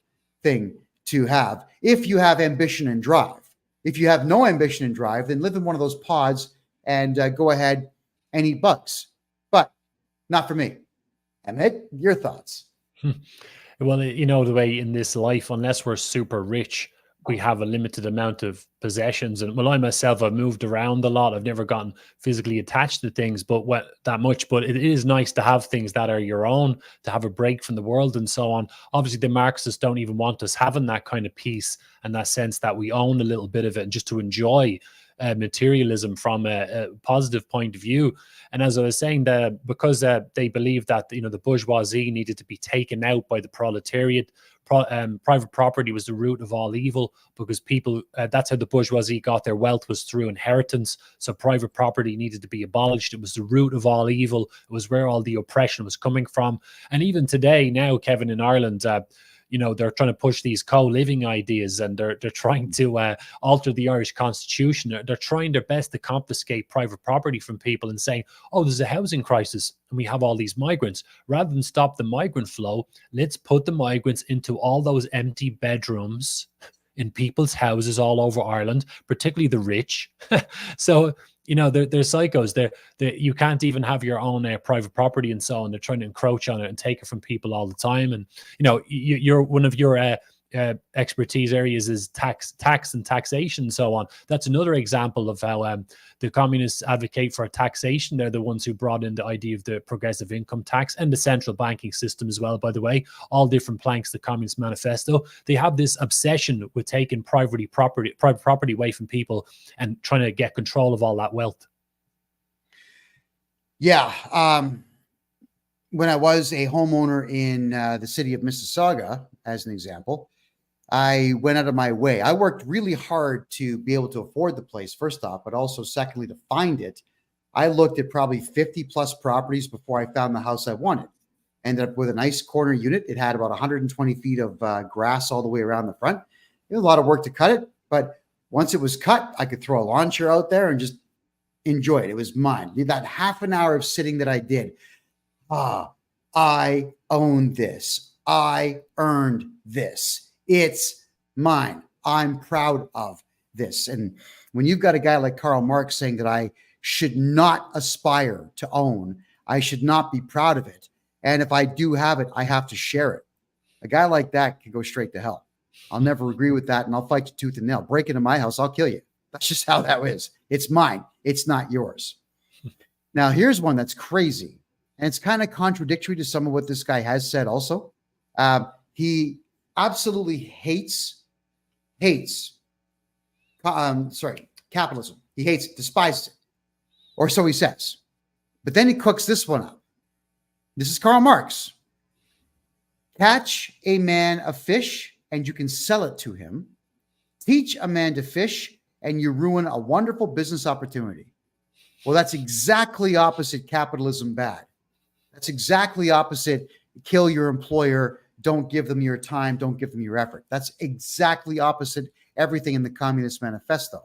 thing to have if you have ambition and drive. If you have no ambition and drive, then live in one of those pods and go ahead and eat bugs. But not for me. Emmett, your thoughts?
Well, the way in this life, unless we're super rich, we have a limited amount of possessions. And I myself, I've moved around a lot. I've never gotten physically attached to things, but that much. But it is nice to have things that are your own, to have a break from the world and so on. Obviously, the Marxists don't even want us having that kind of peace and that sense that we own a little bit of it and just to enjoy materialism from a positive point of view. And as I was saying, because they believe that the bourgeoisie needed to be taken out by the proletariat, private property was the root of all evil, because people that's how the bourgeoisie got their wealth, was through inheritance. So private property needed to be abolished. It was the root of all evil. It was where all the oppression was coming from. And even today, now, Kevin, in Ireland, they're trying to push these co-living ideas, and they're trying to alter the Irish constitution. They're trying their best to confiscate private property from people and saying, oh, there's a housing crisis and we have all these migrants. Rather than stop the migrant flow, let's put the migrants into all those empty bedrooms in people's houses all over Ireland, particularly the rich. So, they're psychos. You can't even have your own private property and so on. They're trying to encroach on it and take it from people all the time. And, you're one of your expertise areas is tax and taxation and so on. That's another example of how the communists advocate for taxation. They're the ones who brought in the idea of the progressive income tax and the central banking system as well, by the way. All different planks, the Communist Manifesto. They have this obsession with taking private property away from people and trying to get control of all that wealth.
Yeah. When I was a homeowner in the city of Mississauga, as an example, I went out of my way. I worked really hard to be able to afford the place, first off, but also secondly, to find it. I looked at probably 50 plus properties before I found the house I wanted. Ended up with a nice corner unit. It had about 120 feet of grass all the way around the front. It was a lot of work to cut it, but once it was cut, I could throw a lawn chair out there and just enjoy it. It was mine. That half an hour of sitting that I did. I own this. I earned this. It's mine. I'm proud of this. And when you've got a guy like Karl Marx saying that I should not aspire to own, I should not be proud of it, and if I do have it, I have to share it. A guy like that can go straight to hell. I'll never agree with that, and I'll fight you tooth and nail. Break into my house, I'll kill you. That's just how that is. It's mine. It's not yours. Now, here's one that's crazy, and it's kind of contradictory to some of what this guy has said also. He absolutely hates capitalism. He hates it, despises it, or so he says. But then he cooks this one up. This is Karl Marx. Catch a man a fish and you can sell it to him. Teach a man to fish and you ruin a wonderful business opportunity. Well, that's exactly opposite capitalism bad. That's exactly opposite. Kill your employer. Don't give them your time. Don't give them your effort. That's exactly opposite everything in the Communist Manifesto.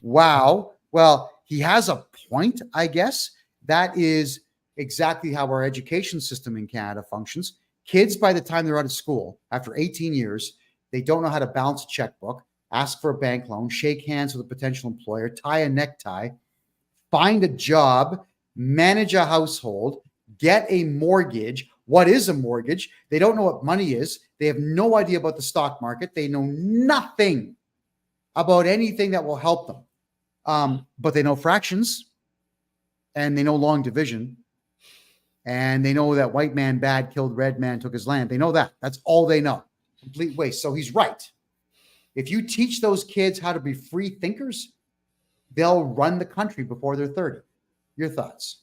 Wow. Well, he has a point, I guess. That is exactly how our education system in Canada functions. Kids, by the time they're out of school, after 18 years, they don't know how to balance a checkbook, ask for a bank loan, shake hands with a potential employer, tie a necktie, find a job, manage a household, get a mortgage. What is a mortgage? They don't know what money is. They have no idea about the stock market. They know nothing about anything that will help them. But they know fractions, and they know long division, and they know that white man bad killed red man, took his land. They know that. That's all they know. Complete waste. So he's right. If you teach those kids how to be free thinkers, they'll run the country before they're 30. Your thoughts?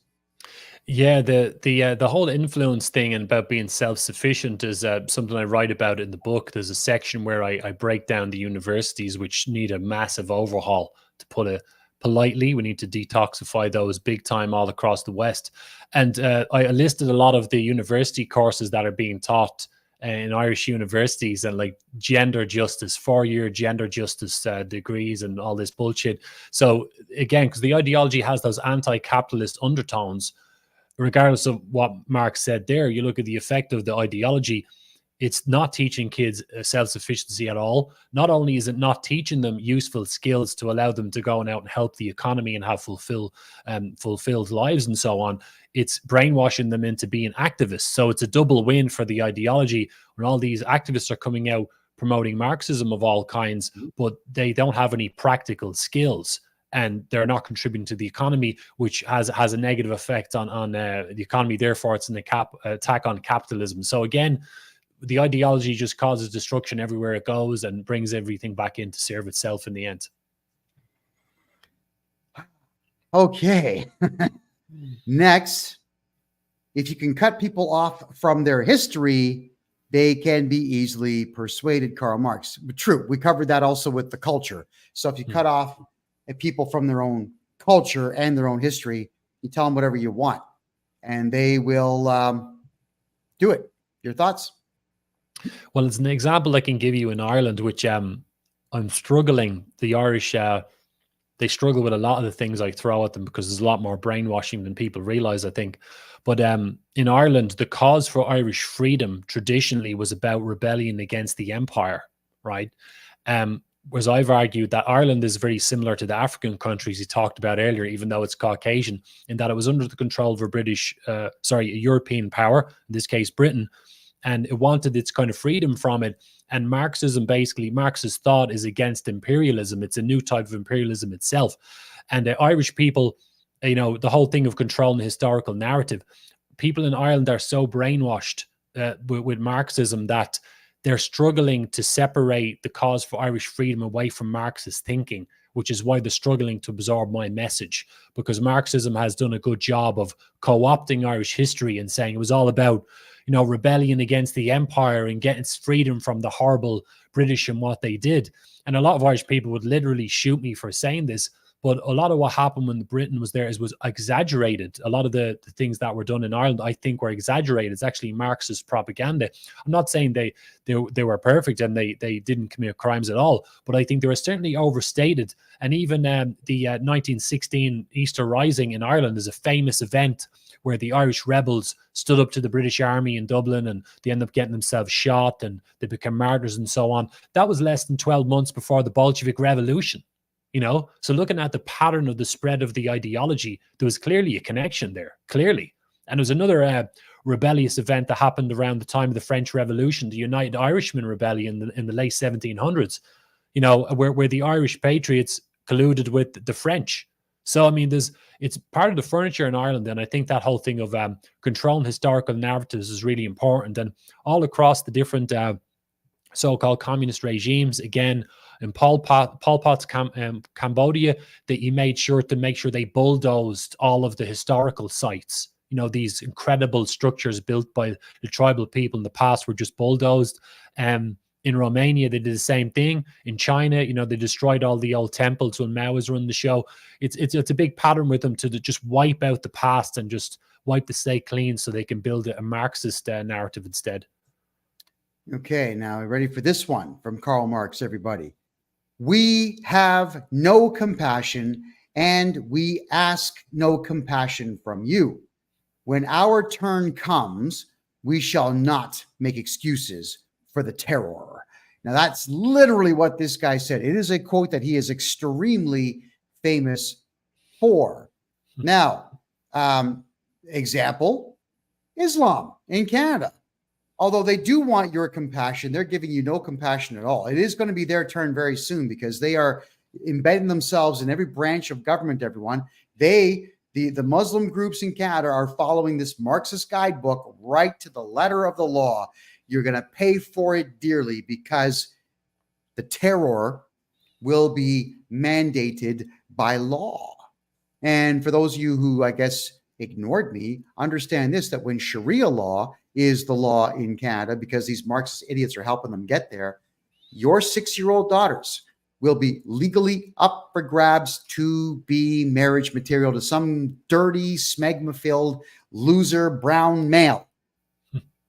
Yeah, the whole influence thing and about being self-sufficient is something I write about in the book. There's a section where I break down the universities which need a massive overhaul, to put it politely. We need to detoxify those big time all across the West. And I listed a lot of the university courses that are being taught in Irish universities, and like gender justice, 4-year gender justice degrees and all this bullshit. So again, because the ideology has those anti-capitalist undertones, regardless of what Marx said there, you look at the effect of the ideology, it's not teaching kids self-sufficiency at all. Not only is it not teaching them useful skills to allow them to go and out and help the economy and have fulfilled lives and so on, it's brainwashing them into being activists. So it's a double win for the ideology when all these activists are coming out promoting Marxism of all kinds, but they don't have any practical skills, and they're not contributing to the economy, which has a negative effect on the economy. Therefore, it's an attack on capitalism. So again, the ideology just causes destruction everywhere it goes and brings everything back in to serve itself in the end.
Okay. Next, if you can cut people off from their history, they can be easily persuaded. Karl Marx. True. We covered that also with the culture. So if you cut off people from their own culture and their own history, you tell them whatever you want, and they will do it. Your thoughts?
Well, it's an example I can give you in Ireland, which I'm struggling. The Irish, they struggle with a lot of the things I throw at them because there's a lot more brainwashing than people realize, I think. But in Ireland, the cause for Irish freedom traditionally was about rebellion against the empire, right? Whereas I've argued that Ireland is very similar to the African countries you talked about earlier, even though it's Caucasian, in that it was under the control of a European power, in this case, Britain, and it wanted its kind of freedom from it. And Marxism, basically, Marxist thought is against imperialism. It's a new type of imperialism itself. And the Irish people, you know, the whole thing of controlling the historical narrative, people in Ireland are so brainwashed with Marxism that they're struggling to separate the cause for Irish freedom away from Marxist thinking, which is why they're struggling to absorb my message, because Marxism has done a good job of co-opting Irish history and saying it was all about, you know, rebellion against the empire and getting freedom from the horrible British and what they did. And a lot of Irish people would literally shoot me for saying this, but a lot of what happened when Britain was there was exaggerated. A lot of the things that were done in Ireland, I think, were exaggerated. It's actually Marxist propaganda. I'm not saying they were perfect and they didn't commit crimes at all, but I think they were certainly overstated. And even the 1916 Easter Rising in Ireland is a famous event where the Irish rebels stood up to the British Army in Dublin, and they ended up getting themselves shot and they became martyrs and so on. That was less than 12 months before the Bolshevik Revolution. You know, so looking at the pattern of the spread of the ideology, there was clearly a connection there, clearly. And there was another rebellious event that happened around the time of the French Revolution, the United Irishmen Rebellion in the late 1700s, you know, where the Irish patriots colluded with the French. So, I mean, it's part of the furniture in Ireland. And I think that whole thing of controlling historical narratives is really important. And all across the different so-called communist regimes, again, in Pol Pot's Cambodia, that he made sure to make sure they bulldozed all of the historical sites. You know, these incredible structures built by the tribal people in the past were just bulldozed. In Romania, they did the same thing. In China, you know, they destroyed all the old temples when Mao was running the show. It's a big pattern with them to just wipe out the past and just wipe the slate clean so they can build a Marxist narrative instead.
Okay, now ready for this one from Karl Marx, everybody. We have no compassion, and we ask no compassion from you. When our turn comes, we shall not make excuses for the terror. Now, that's literally what this guy said. It is a quote that he is extremely famous for. Now, example, Islam in Canada. Although they do want your compassion, they're giving you no compassion at all. It is going to be their turn very soon because they are embedding themselves in every branch of government, everyone. The Muslim groups in Canada are following this Marxist guidebook right to the letter of the law. You're going to pay for it dearly because the terror will be mandated by law. And for those of you who, I guess, ignored me, understand this, that when Sharia law is the law in Canada, because these Marxist idiots are helping them get there, your 6-year-old daughters will be legally up for grabs to be marriage material to some dirty, smegma-filled, loser, brown male.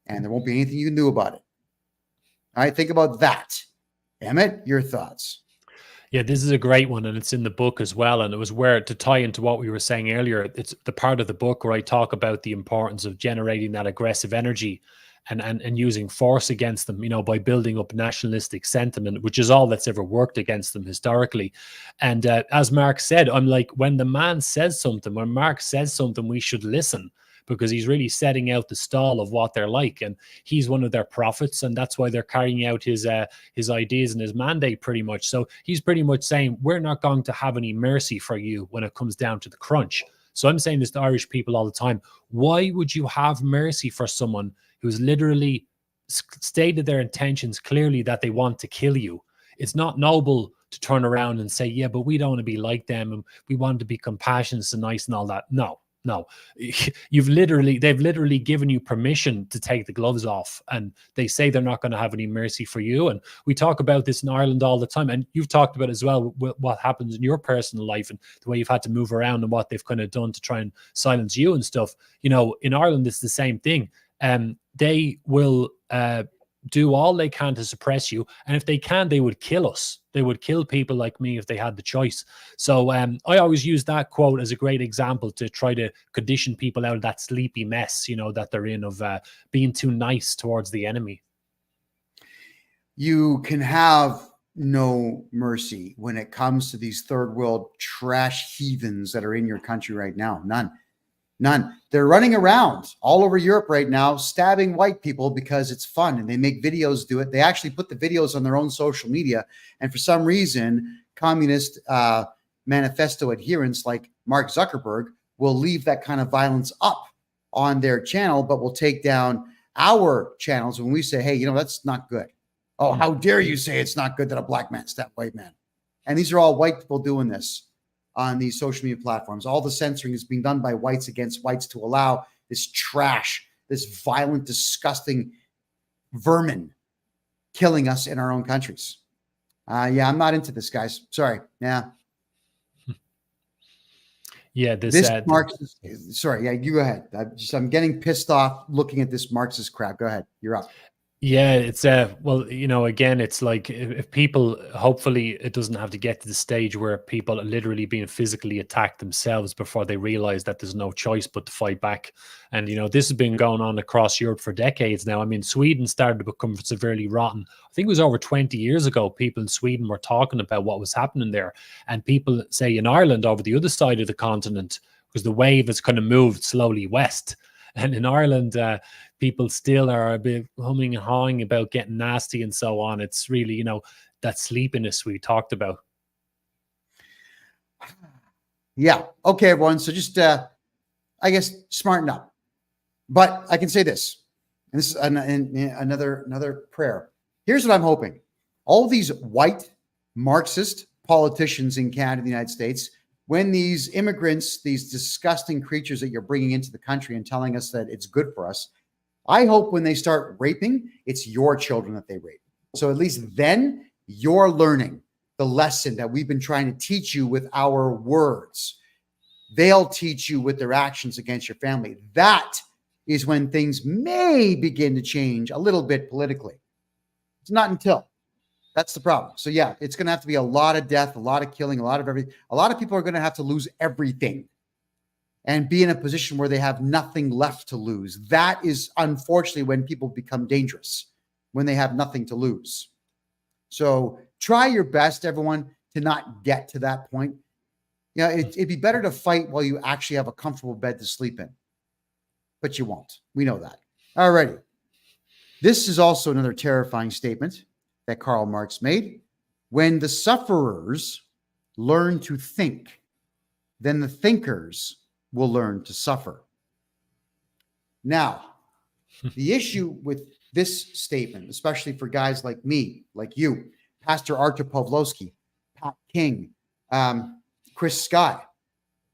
And there won't be anything you can do about it. All right, think about that. Emmett, your thoughts?
Yeah, this is a great one, and it's in the book as well. And it was where, to tie into what we were saying earlier, it's the part of the book where I talk about the importance of generating that aggressive energy and using force against them, by building up nationalistic sentiment, which is all that's ever worked against them historically. And as Marx said, I'm like, when the man says something, when Marx says something, we should listen, because he's really setting out the stall of what they're like, and he's one of their prophets, and that's why they're carrying out his ideas and his mandate pretty much. So he's pretty much saying, we're not going to have any mercy for you when it comes down to the crunch. So I'm saying this to Irish people all the time. Why would you have mercy for someone who's literally stated their intentions clearly that they want to kill you? It's not noble to turn around and say, yeah, but we don't want to be like them, and we want to be compassionate and nice and all that. No, they've literally given you permission to take the gloves off, and they say they're not going to have any mercy for you. And we talk about this in Ireland all the time, and you've talked about it as well, what happens in your personal life and the way you've had to move around and what they've kind of done to try and silence you and stuff. In Ireland, it's the same thing. They will do all they can to suppress you, and if they can, they would kill us. They would kill people like me if they had the choice. So I always use that quote as a great example to try to condition people out of that sleepy mess, that they're in, of being too nice towards the enemy.
You can have no mercy when it comes to these third world trash heathens that are in your country right now. None. They're running around all over Europe right now, stabbing white people because it's fun, and they make videos do it. They actually put the videos on their own social media. And for some reason, communist manifesto adherents like Mark Zuckerberg will leave that kind of violence up on their channel, but will take down our channels when we say, hey, that's not good. Oh, how dare you say it's not good that a black man stabbed a white man? And these are all white people doing this on these social media platforms. All the censoring is being done by whites against whites to allow this trash, this violent, disgusting vermin killing us in our own countries. Yeah, I'm not into this, guys. Sorry. Yeah.
Yeah,
this Marxist. Sorry. Yeah, you go ahead. I'm getting pissed off looking at this Marxist crap. Go ahead. You're up.
Yeah, it's well, again, it's like if people, hopefully it doesn't have to get to the stage where people are literally being physically attacked themselves before they realize that there's no choice but to fight back. And, this has been going on across Europe for decades now. I mean, Sweden started to become severely rotten. I think it was over 20 years ago, people in Sweden were talking about what was happening there. And people say in Ireland, over the other side of the continent, because the wave has kind of moved slowly west. And in Ireland, people still are a bit humming and hawing about getting nasty and so on. It's really, that sleepiness we talked about.
Yeah. Okay, everyone. So just, I guess, smarten up. But I can say this, and this is another prayer. Here's what I'm hoping. All these white Marxist politicians in Canada and the United States, when these immigrants, these disgusting creatures that you're bringing into the country and telling us that it's good for us, I hope when they start raping, it's your children that they rape. So at least then you're learning the lesson that we've been trying to teach you with our words. they'll teach you with their actions against your family. That is when things may begin to change a little bit politically. It's not until. That's the problem. So yeah, it's going to have to be a lot of death, a lot of killing, a lot of everything. A lot of people are going to have to lose everything and be in a position where they have nothing left to lose. That is unfortunately when people become dangerous, when they have nothing to lose. So try your best, everyone, to not get to that point. You know, it'd be better to fight while you actually have a comfortable bed to sleep in, but you won't. We know that. All righty. This is also another terrifying statement that Karl Marx made. When the sufferers learn to think, then the thinkers will learn to suffer. Now, the issue with this statement, especially for guys like me, like you, Pastor Artur Pawlowski, Pat King, Chris Sky,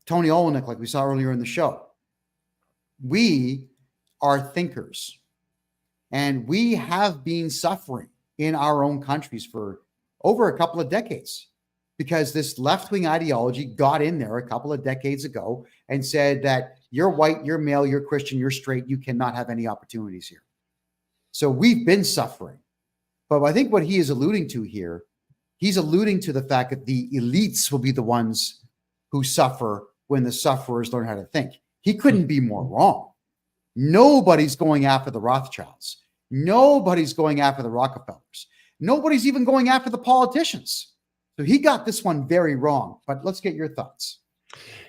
Tony Olenek, like we saw earlier in the show, we are thinkers. And we have been suffering in our own countries for over a couple of decades because this left-wing ideology got in there a couple of decades ago and said that you're white, you're male, you're Christian, you're straight, you cannot have any opportunities here. So we've been suffering. But I think what he is alluding to here, he's alluding to the fact that the elites will be the ones who suffer when the sufferers learn how to think. He couldn't be more wrong. Nobody's going after the Rothschilds. Nobody's going after the Rockefellers. Nobody's even going after the politicians. So he got this one very wrong. But let's get your thoughts.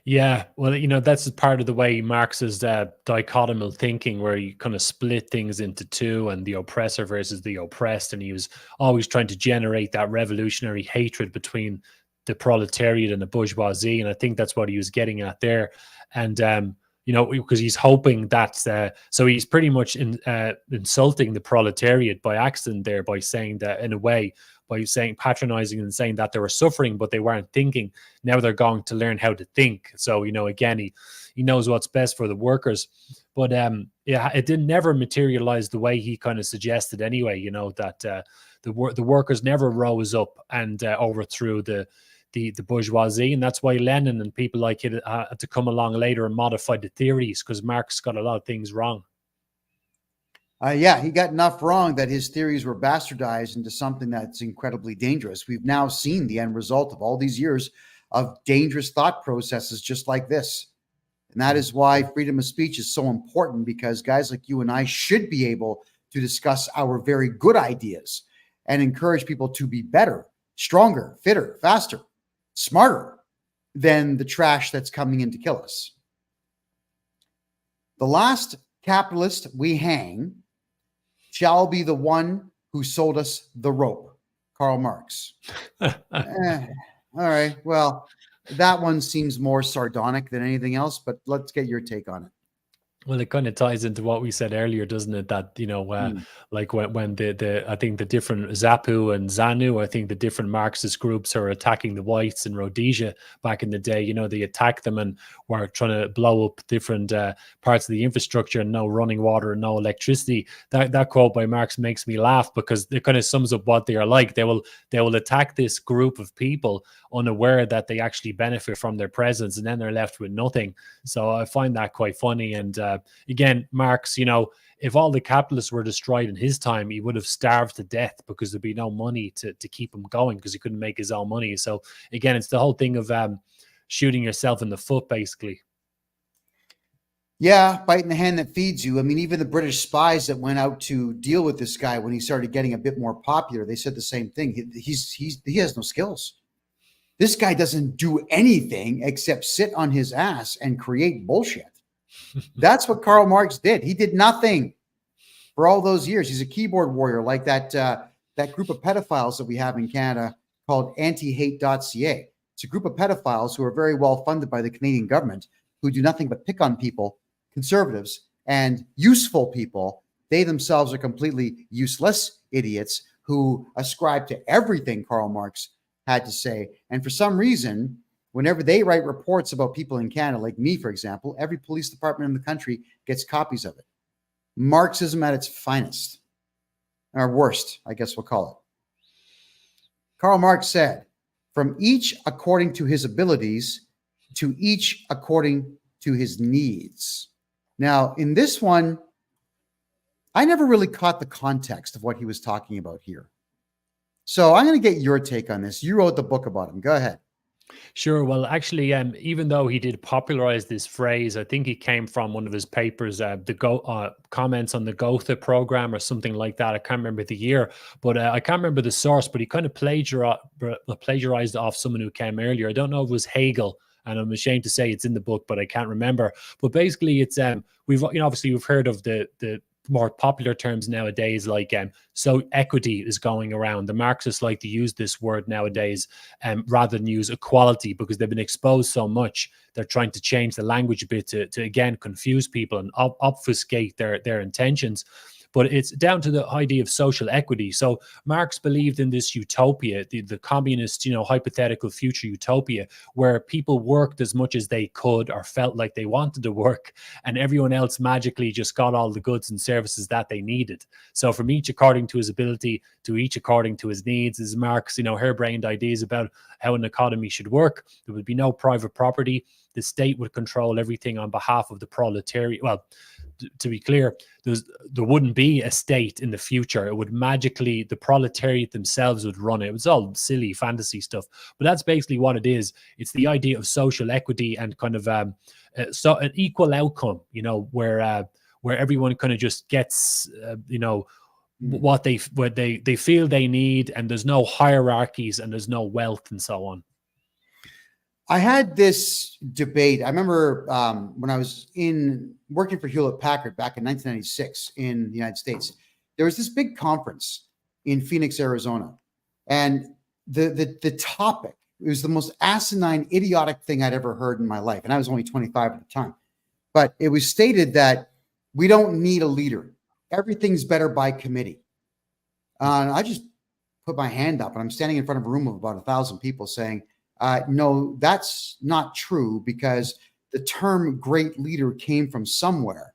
Yeah, well, you know, that's part of the way Marx's dichotomal thinking, where you kind of split things into two, and the oppressor versus the oppressed. And he was always trying to generate that revolutionary hatred between the proletariat and the bourgeoisie. And I think that's what he was getting at there. And, you know, because he's hoping that, so he's pretty much insulting the proletariat by accident there, by saying that, in a way, by saying, patronizing and saying that they were suffering, but they weren't thinking. Now they're going to learn how to think. So, you know, again, he knows what's best for the workers. But yeah, it didn't never materialize the way he kind of suggested anyway, you know, that the workers never rose up and overthrew the bourgeoisie. And that's why Lenin and people like it had to come along later and modify the theories, because Marx got a lot of things wrong.
Yeah, he got enough wrong that his theories were bastardized into something that's incredibly dangerous. We've now seen the end result of all these years of dangerous thought processes just like this. And that is why freedom of speech is so important, because guys like you and I should be able to discuss our very good ideas and encourage people to be better, stronger, fitter, faster, smarter than the trash that's coming in to kill us. The last capitalist we hang shall be the one who sold us the rope, Karl Marx. All right. Well, that one seems more sardonic than anything else, but let's get your take on it.
Well, it kind of ties into what we said earlier, doesn't it? That, you know, like when the I think the different ZAPU and ZANU, I think the different Marxist groups are attacking the whites in Rhodesia back in the day, you know, they attacked them and were trying to blow up different parts of the infrastructure, and no running water and no electricity. That quote by Marx makes me laugh, because it kind of sums up what they are like. They will attack this group of people unaware that they actually benefit from their presence, and then they're left with nothing. So I find that quite funny. And again, Marx, you know, if all the capitalists were destroyed in his time, he would have starved to death, because there'd be no money to keep him going, because he couldn't make his own money. So again, it's the whole thing of shooting yourself in the foot, basically.
Yeah, biting the hand that feeds you. I mean, even the British spies that went out to deal with this guy when he started getting a bit more popular, they said the same thing. He has no skills. This guy doesn't do anything except sit on his ass and create bullshit. That's what Karl Marx did. He did nothing for all those years. He's a keyboard warrior, like that group of pedophiles that we have in Canada called antihate.ca. It's a group of pedophiles who are very well funded by the Canadian government, who do nothing but pick on people, conservatives, and useful people. They themselves are completely useless idiots who ascribe to everything Karl Marx had to say. And for some reason, whenever they write reports about people in Canada, like me, for example, every police department in the country gets copies of it. Marxism at its finest, or worst, I guess we'll call it. Karl Marx said, "From each according to his abilities, to each according to his needs. Now, in this one, I never really caught the context of what he was talking about here. So I'm going to get your take on this. You wrote the book about him. Go ahead.
Sure. Well, actually, even though he did popularize this phrase, I think he came from one of his papers, comments on the Gotha program or something like that. I can't remember the year, but I can't remember the source. But he kind of plagiarized off someone who came earlier. I don't know if it was Hegel, and I'm ashamed to say it's in the book, but I can't remember. But basically, it's obviously we've heard of the more popular terms nowadays, like so equity is going around. The Marxists like to use this word nowadays rather than use equality, because they've been exposed so much. They're trying to change the language a bit to again confuse people and obfuscate their intentions. But it's down to the idea of social equity. So Marx believed in this utopia, the communist, hypothetical future utopia, where people worked as much as they could or felt like they wanted to work, and everyone else magically just got all the goods and services that they needed. So from each according to his ability, to each according to his needs, is Marx, harebrained ideas about how an economy should work. There would be no private property. The state would control everything on behalf of the proletariat. Well, to be clear, there wouldn't be a state in the future. It would magically, the proletariat themselves would run it. It was all silly fantasy stuff, but that's basically what it is. It's the idea of social equity and kind of so an equal outcome, where everyone kind of just gets, what they feel they need, and there's no hierarchies and there's no wealth and so on.
I had this debate. I remember when I was working for Hewlett-Packard back in 1996 in the United States. There was this big conference in Phoenix, Arizona, and the topic, it was the most asinine, idiotic thing I'd ever heard in my life, and I was only 25 at the time. But it was stated that we don't need a leader. Everything's better by committee. And I just put my hand up, and I'm standing in front of a room of about 1,000 people saying, no, that's not true, because the term great leader came from somewhere.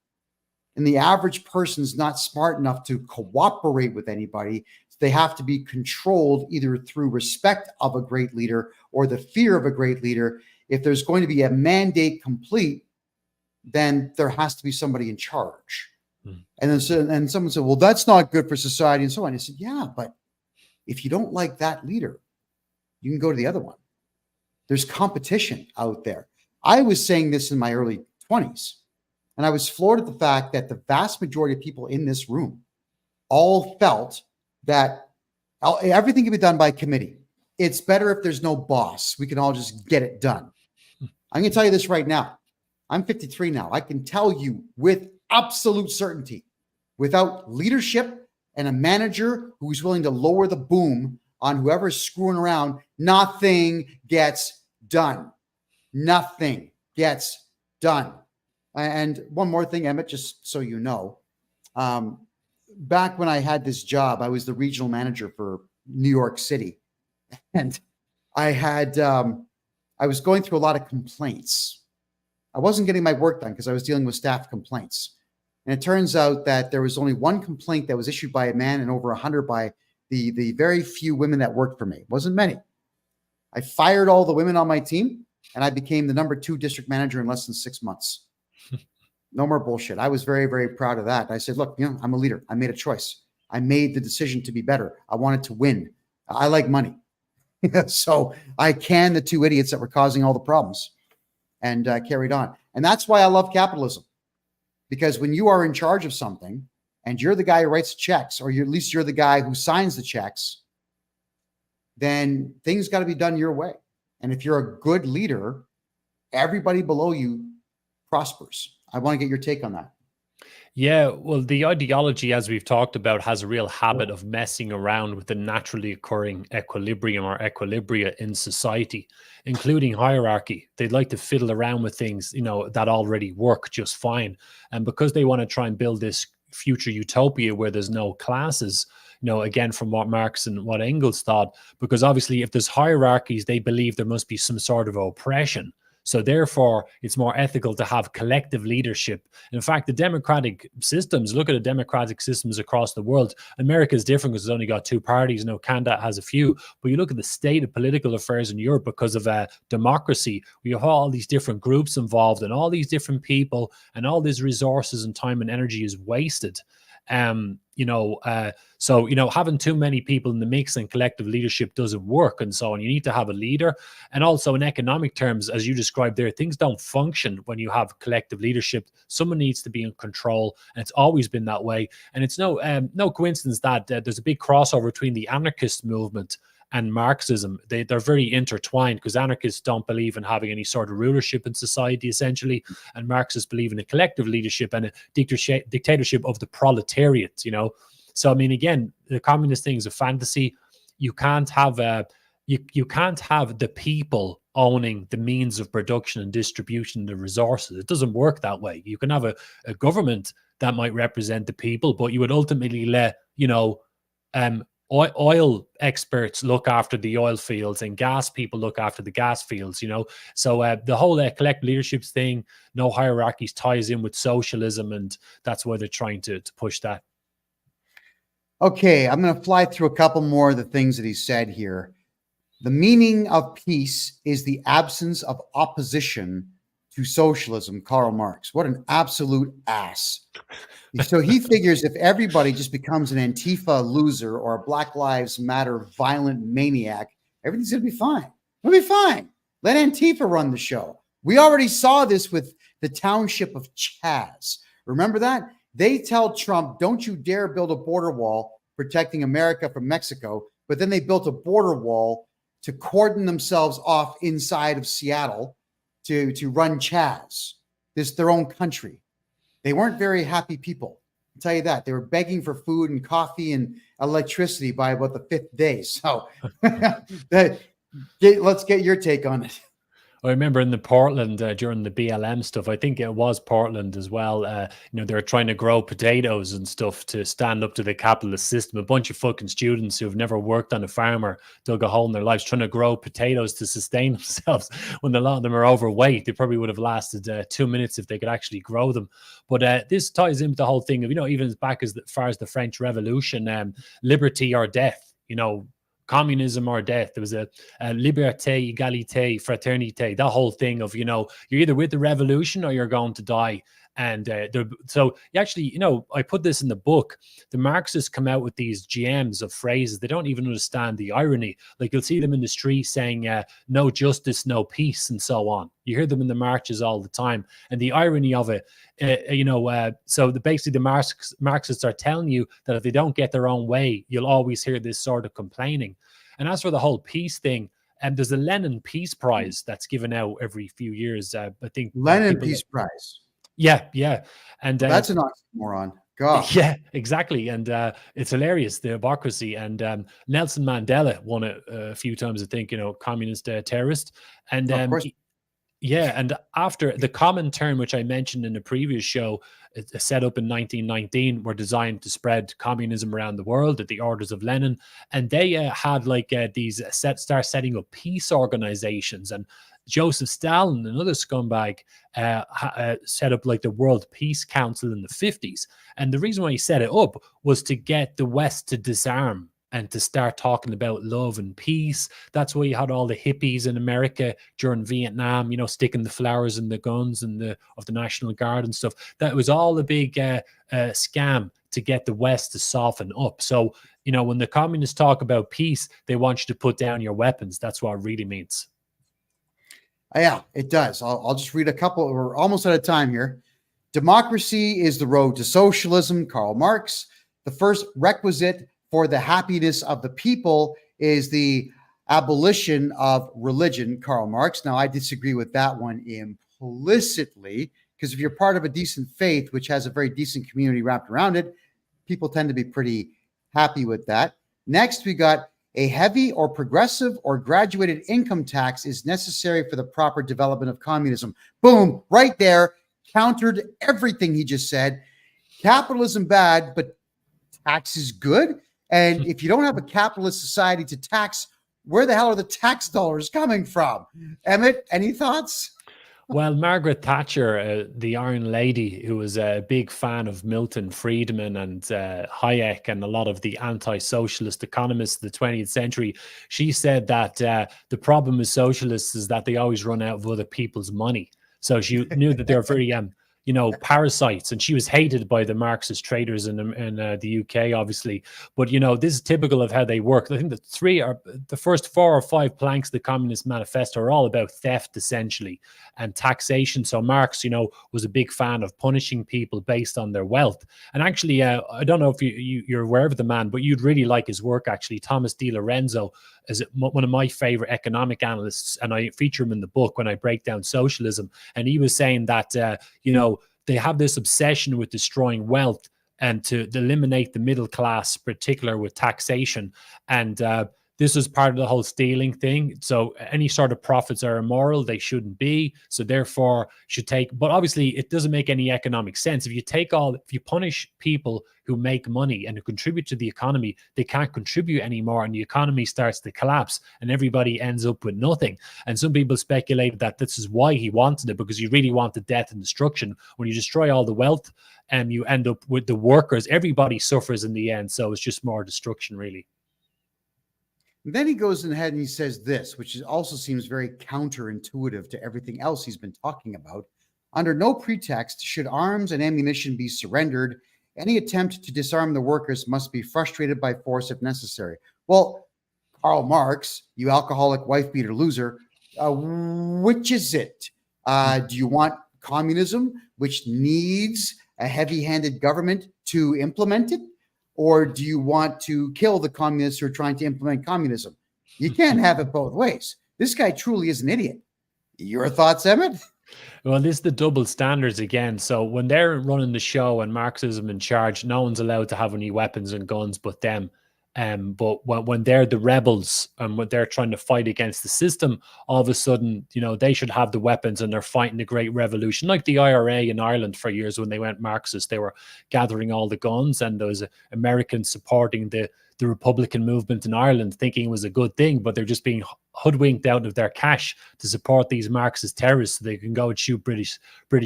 And the average person's not smart enough to cooperate with anybody. They have to be controlled either through respect of a great leader or the fear of a great leader. If there's going to be a mandate complete, then there has to be somebody in charge. And then someone said, well, that's not good for society and so on. I said, yeah, but if you don't like that leader, you can go to the other one. There's competition out there. I was saying this in my early 20s, and I was floored at the fact that the vast majority of people in this room all felt that everything can be done by committee. It's better if there's no boss. We can all just get it done. I'm going to tell you this right now. I'm 53 now. I can tell you with absolute certainty, without leadership and a manager who's willing to lower the boom on whoever's screwing around, nothing gets done. Nothing gets done. And one more thing, Emmett, just so you know, back when I had this job, I was the regional manager for New York City. And I was going through a lot of complaints. I wasn't getting my work done because I was dealing with staff complaints. And it turns out that there was only one complaint that was issued by a man and over 100 by the very few women that worked for me. It wasn't many. I fired all the women on my team, and I became the #2 district manager in less than 6 months. No more bullshit. I was very, very proud of that. I said, look, I'm a leader. I made a choice. I made the decision to be better. I wanted to win. I like money. So I canned the two idiots that were causing all the problems and carried on. And that's why I love capitalism. Because when you are in charge of something and you're the guy who writes checks, or at least you're the guy who signs the checks, then things got to be done your way. And if you're a good leader, everybody below you prospers. I want to get your take on that.
Yeah, well, the ideology, as we've talked about, has a real habit of messing around with the naturally occurring equilibrium or equilibria in society, including hierarchy. They'd like to fiddle around with things, that already work just fine. And because they want to try and build this future utopia where there's no classes, again, from what Marx and what Engels thought, because obviously if there's hierarchies, they believe there must be some sort of oppression. So therefore, it's more ethical to have collective leadership. In fact, the democratic systems, look at the democratic systems across the world. America is different because it's only got two parties. Canada has a few. But you look at the state of political affairs in Europe because of democracy. We have all these different groups involved and all these different people, and all these resources and time and energy is wasted. So having too many people in the mix and collective leadership doesn't work, and so on. You need to have a leader. And also in economic terms, as you described there, things don't function when you have collective leadership. Someone needs to be in control, and it's always been that way. And it's no coincidence that there's a big crossover between the anarchist movement and Marxism. They're very intertwined, because anarchists don't believe in having any sort of rulership in society, essentially, and Marxists believe in a collective leadership and a dictatorship of the proletariat. So I mean, again, the communist thing is a fantasy. You can't have you can't have the people owning the means of production and distribution of the resources. It doesn't work that way. You can have a government that might represent the people, but you would ultimately let oil experts look after the oil fields and gas people look after the gas fields. So the whole collective leaderships thing, no hierarchies, ties in with socialism, and that's why they're trying to push that.
Okay, I'm going to fly through a couple more of the things that he said here. The meaning of peace is the absence of opposition to socialism, Karl Marx. What an absolute ass. So he figures if everybody just becomes an Antifa loser or a Black Lives Matter violent maniac, everything's going to be fine. It'll be fine. Let Antifa run the show. We already saw this with the township of Chaz. Remember that? They tell Trump, don't you dare build a border wall protecting America from Mexico. But then they built a border wall to cordon themselves off inside of Seattle to run Chaz. This is their own country. They weren't very happy people. I'll tell you that. They were begging for food and coffee and electricity by about the fifth day. So let's get your take on it.
I remember in the Portland during the BLM stuff, I think it was Portland as well. They were trying to grow potatoes and stuff to stand up to the capitalist system. A bunch of fucking students who have never worked on a farm or dug a hole in their lives trying to grow potatoes to sustain themselves. When a lot of them are overweight, they probably would have lasted 2 minutes if they could actually grow them. But this ties into the whole thing of, even back as far as the French Revolution, liberty or death, communism or death. There was a liberté, égalité, fraternité, that whole thing of, you're either with the revolution or you're going to die. And so you actually, I put this in the book. The Marxists come out with these gems of phrases. They don't even understand the irony. Like, you'll see them in the street saying, no justice, no peace, and so on. You hear them in the marches all the time. And the irony of it, basically the Marxists are telling you that if they don't get their own way, you'll always hear this sort of complaining. And as for the whole peace thing, there's a Lenin Peace Prize that's given out every few years. I think
Lenin Peace Prize.
Yeah. And
that's an oxymoron. God.
Yeah, exactly. And it's hilarious, the hypocrisy. And Nelson Mandela won it a few times, I think, communist terrorist. And
of course.
And after the common term, which I mentioned in the previous show, set up in 1919, were designed to spread communism around the world at the orders of Lenin. And they had these start setting up peace organizations. And Joseph Stalin, another scumbag, set up the World Peace Council in the 50s. And the reason why he set it up was to get the West to disarm and to start talking about love and peace. That's why you had all the hippies in America during Vietnam, sticking the flowers in the guns and of the National Guard and stuff. That was all a big scam to get the West to soften up. So, when the communists talk about peace, they want you to put down your weapons. That's what it really means.
Yeah, it does. I'll just read a couple. We're almost out of time here. Democracy is the road to socialism, Karl Marx. The first requisite for the happiness of the people is the abolition of religion, Karl Marx. Now, I disagree with that one implicitly, because if you're part of a decent faith, which has a very decent community wrapped around it, people tend to be pretty happy with that. Next, we got a heavy or progressive or graduated income tax is necessary for the proper development of communism. Boom, right there, countered everything he just said. Capitalism bad, but tax is good. And if you don't have a capitalist society to tax, where the hell are the tax dollars coming from? Emmett, any thoughts?
Well, Margaret Thatcher, the Iron Lady, who was a big fan of Milton Friedman and Hayek and a lot of the anti-socialist economists of the 20th century, she said that the problem with socialists is that they always run out of other people's money. So she knew that they're very, parasites, and she was hated by the Marxist traders in the UK, obviously. But this is typical of how they work. I think the first 4 or 5 planks of the Communist Manifesto are all about theft, essentially, and taxation. So Marx, was a big fan of punishing people based on their wealth. And actually, I don't know if you're aware of the man, but you'd really like his work, actually. Thomas Di Lorenzo is one of my favorite economic analysts, and I feature him in the book when I break down socialism. And he was saying that, they have this obsession with destroying wealth and to eliminate the middle class, particular with taxation. And this was part of the whole stealing thing. So any sort of profits are immoral. They shouldn't be. So therefore should take, but obviously it doesn't make any economic sense. If you punish people who make money and who contribute to the economy, they can't contribute anymore, and the economy starts to collapse and everybody ends up with nothing. And some people speculated that this is why he wanted it, because he really wanted death and destruction. When you destroy all the wealth, you end up with the workers. Everybody suffers in the end. So it's just more destruction, really.
Then he goes ahead and he says this, which also seems very counterintuitive to everything else he's been talking about. Under no pretext should arms and ammunition be surrendered. Any attempt to disarm the workers must be frustrated by force if necessary. Well, Karl Marx, you alcoholic wife-beater loser, which is it? Do you want communism, which needs a heavy-handed government to implement it? Or do you want to kill the communists who are trying to implement communism? You can't have it both ways. This guy truly is an idiot. Your thoughts, Emmett?
Well, this is the double standards again. So when they're running the show and Marxism in charge, no one's allowed to have any weapons and guns but them. But when they're the rebels and when they're trying to fight against the system, all of a sudden, they should have the weapons and they're fighting the great revolution. Like the IRA in Ireland for years when they went Marxist, they were gathering all the guns, and there was Americans supporting the Republican movement in Ireland, thinking it was a good thing, but they're just being hoodwinked out of their cash to support these Marxist terrorists so they can go and shoot British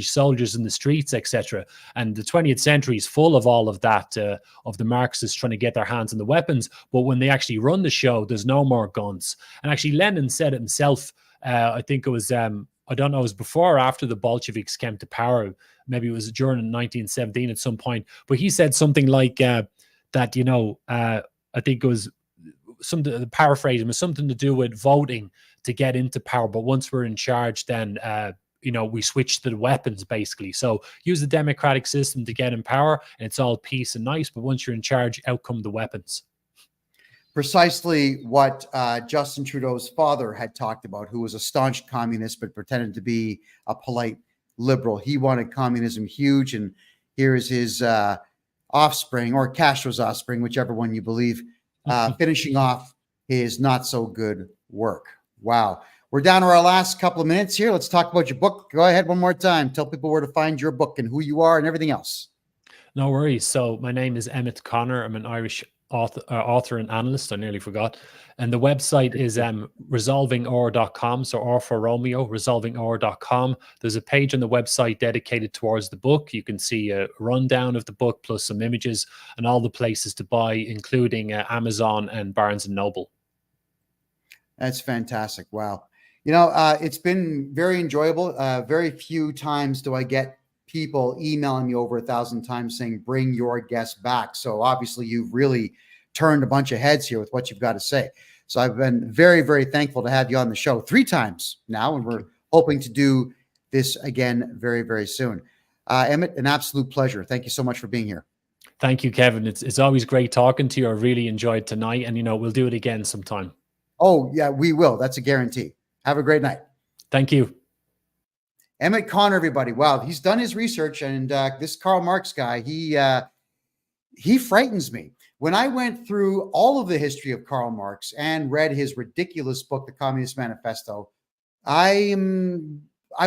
soldiers in the streets, etc. And the 20th century is full of all of that, of the Marxists trying to get their hands on the weapons. But when they actually run the show, there's no more guns. And actually, Lenin said it himself. I think it was, I don't know, it was before or after the Bolsheviks came to power. Maybe it was during 1917 at some point. But he said something like that, I think it was something, paraphrasing, was something to do with voting to get into power. But once we're in charge, then, we switch to the weapons, basically. So use the democratic system to get in power, and it's all peace and nice. But once you're in charge, out come the weapons.
Precisely what Justin Trudeau's father had talked about, who was a staunch communist but pretended to be a polite liberal. He wanted communism huge, and here is his offspring, or Castro's offspring, whichever one you believe, finishing off his not so good work. Wow. We're down to our last couple of minutes here. Let's talk about your book. Go ahead one more time. Tell people where to find your book and who you are and everything else.
No worries. So my name is Emmett Connor. I'm an Irish author and analyst. I nearly forgot. And the website is resolvingor.com. So R for Romeo, resolvingor.com. There's a page on the website dedicated towards the book. You can see a rundown of the book plus some images and all the places to buy, including Amazon and Barnes & Noble.
That's fantastic. Wow. It's been very enjoyable. Very few times do I get people emailing me over 1,000 times saying, bring your guest back. So obviously you've really turned a bunch of heads here with what you've got to say. So I've been very, very thankful to have you on the show 3 times now, and we're hoping to do this again very, very soon. Emmett, an absolute pleasure. Thank you so much for being here.
Thank you, Kevin. It's always great talking to you. I really enjoyed tonight, and we'll do it again sometime.
Oh yeah, we will. That's a guarantee. Have a great night.
Thank you.
Emmett Connor, everybody. Wow, he's done his research, and this Karl Marx guy, he frightens me. When I went through all of the history of Karl Marx and read his ridiculous book, The Communist Manifesto, I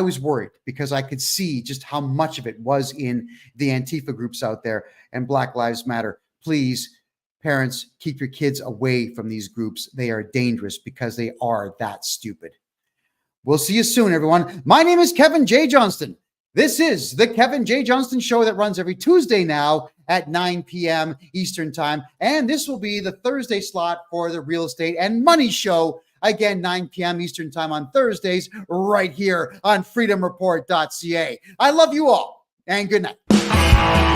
was worried because I could see just how much of it was in the Antifa groups out there and Black Lives Matter. Please, parents, keep your kids away from these groups. They are dangerous because they are that stupid. We'll see you soon, everyone. My name is Kevin J. Johnston. This is the Kevin J. Johnston Show that runs every Tuesday now at 9 p.m. Eastern Time. And this will be the Thursday slot for the Real Estate and Money Show. Again, 9 p.m. Eastern Time on Thursdays, right here on freedomreport.ca. I love you all, and good night.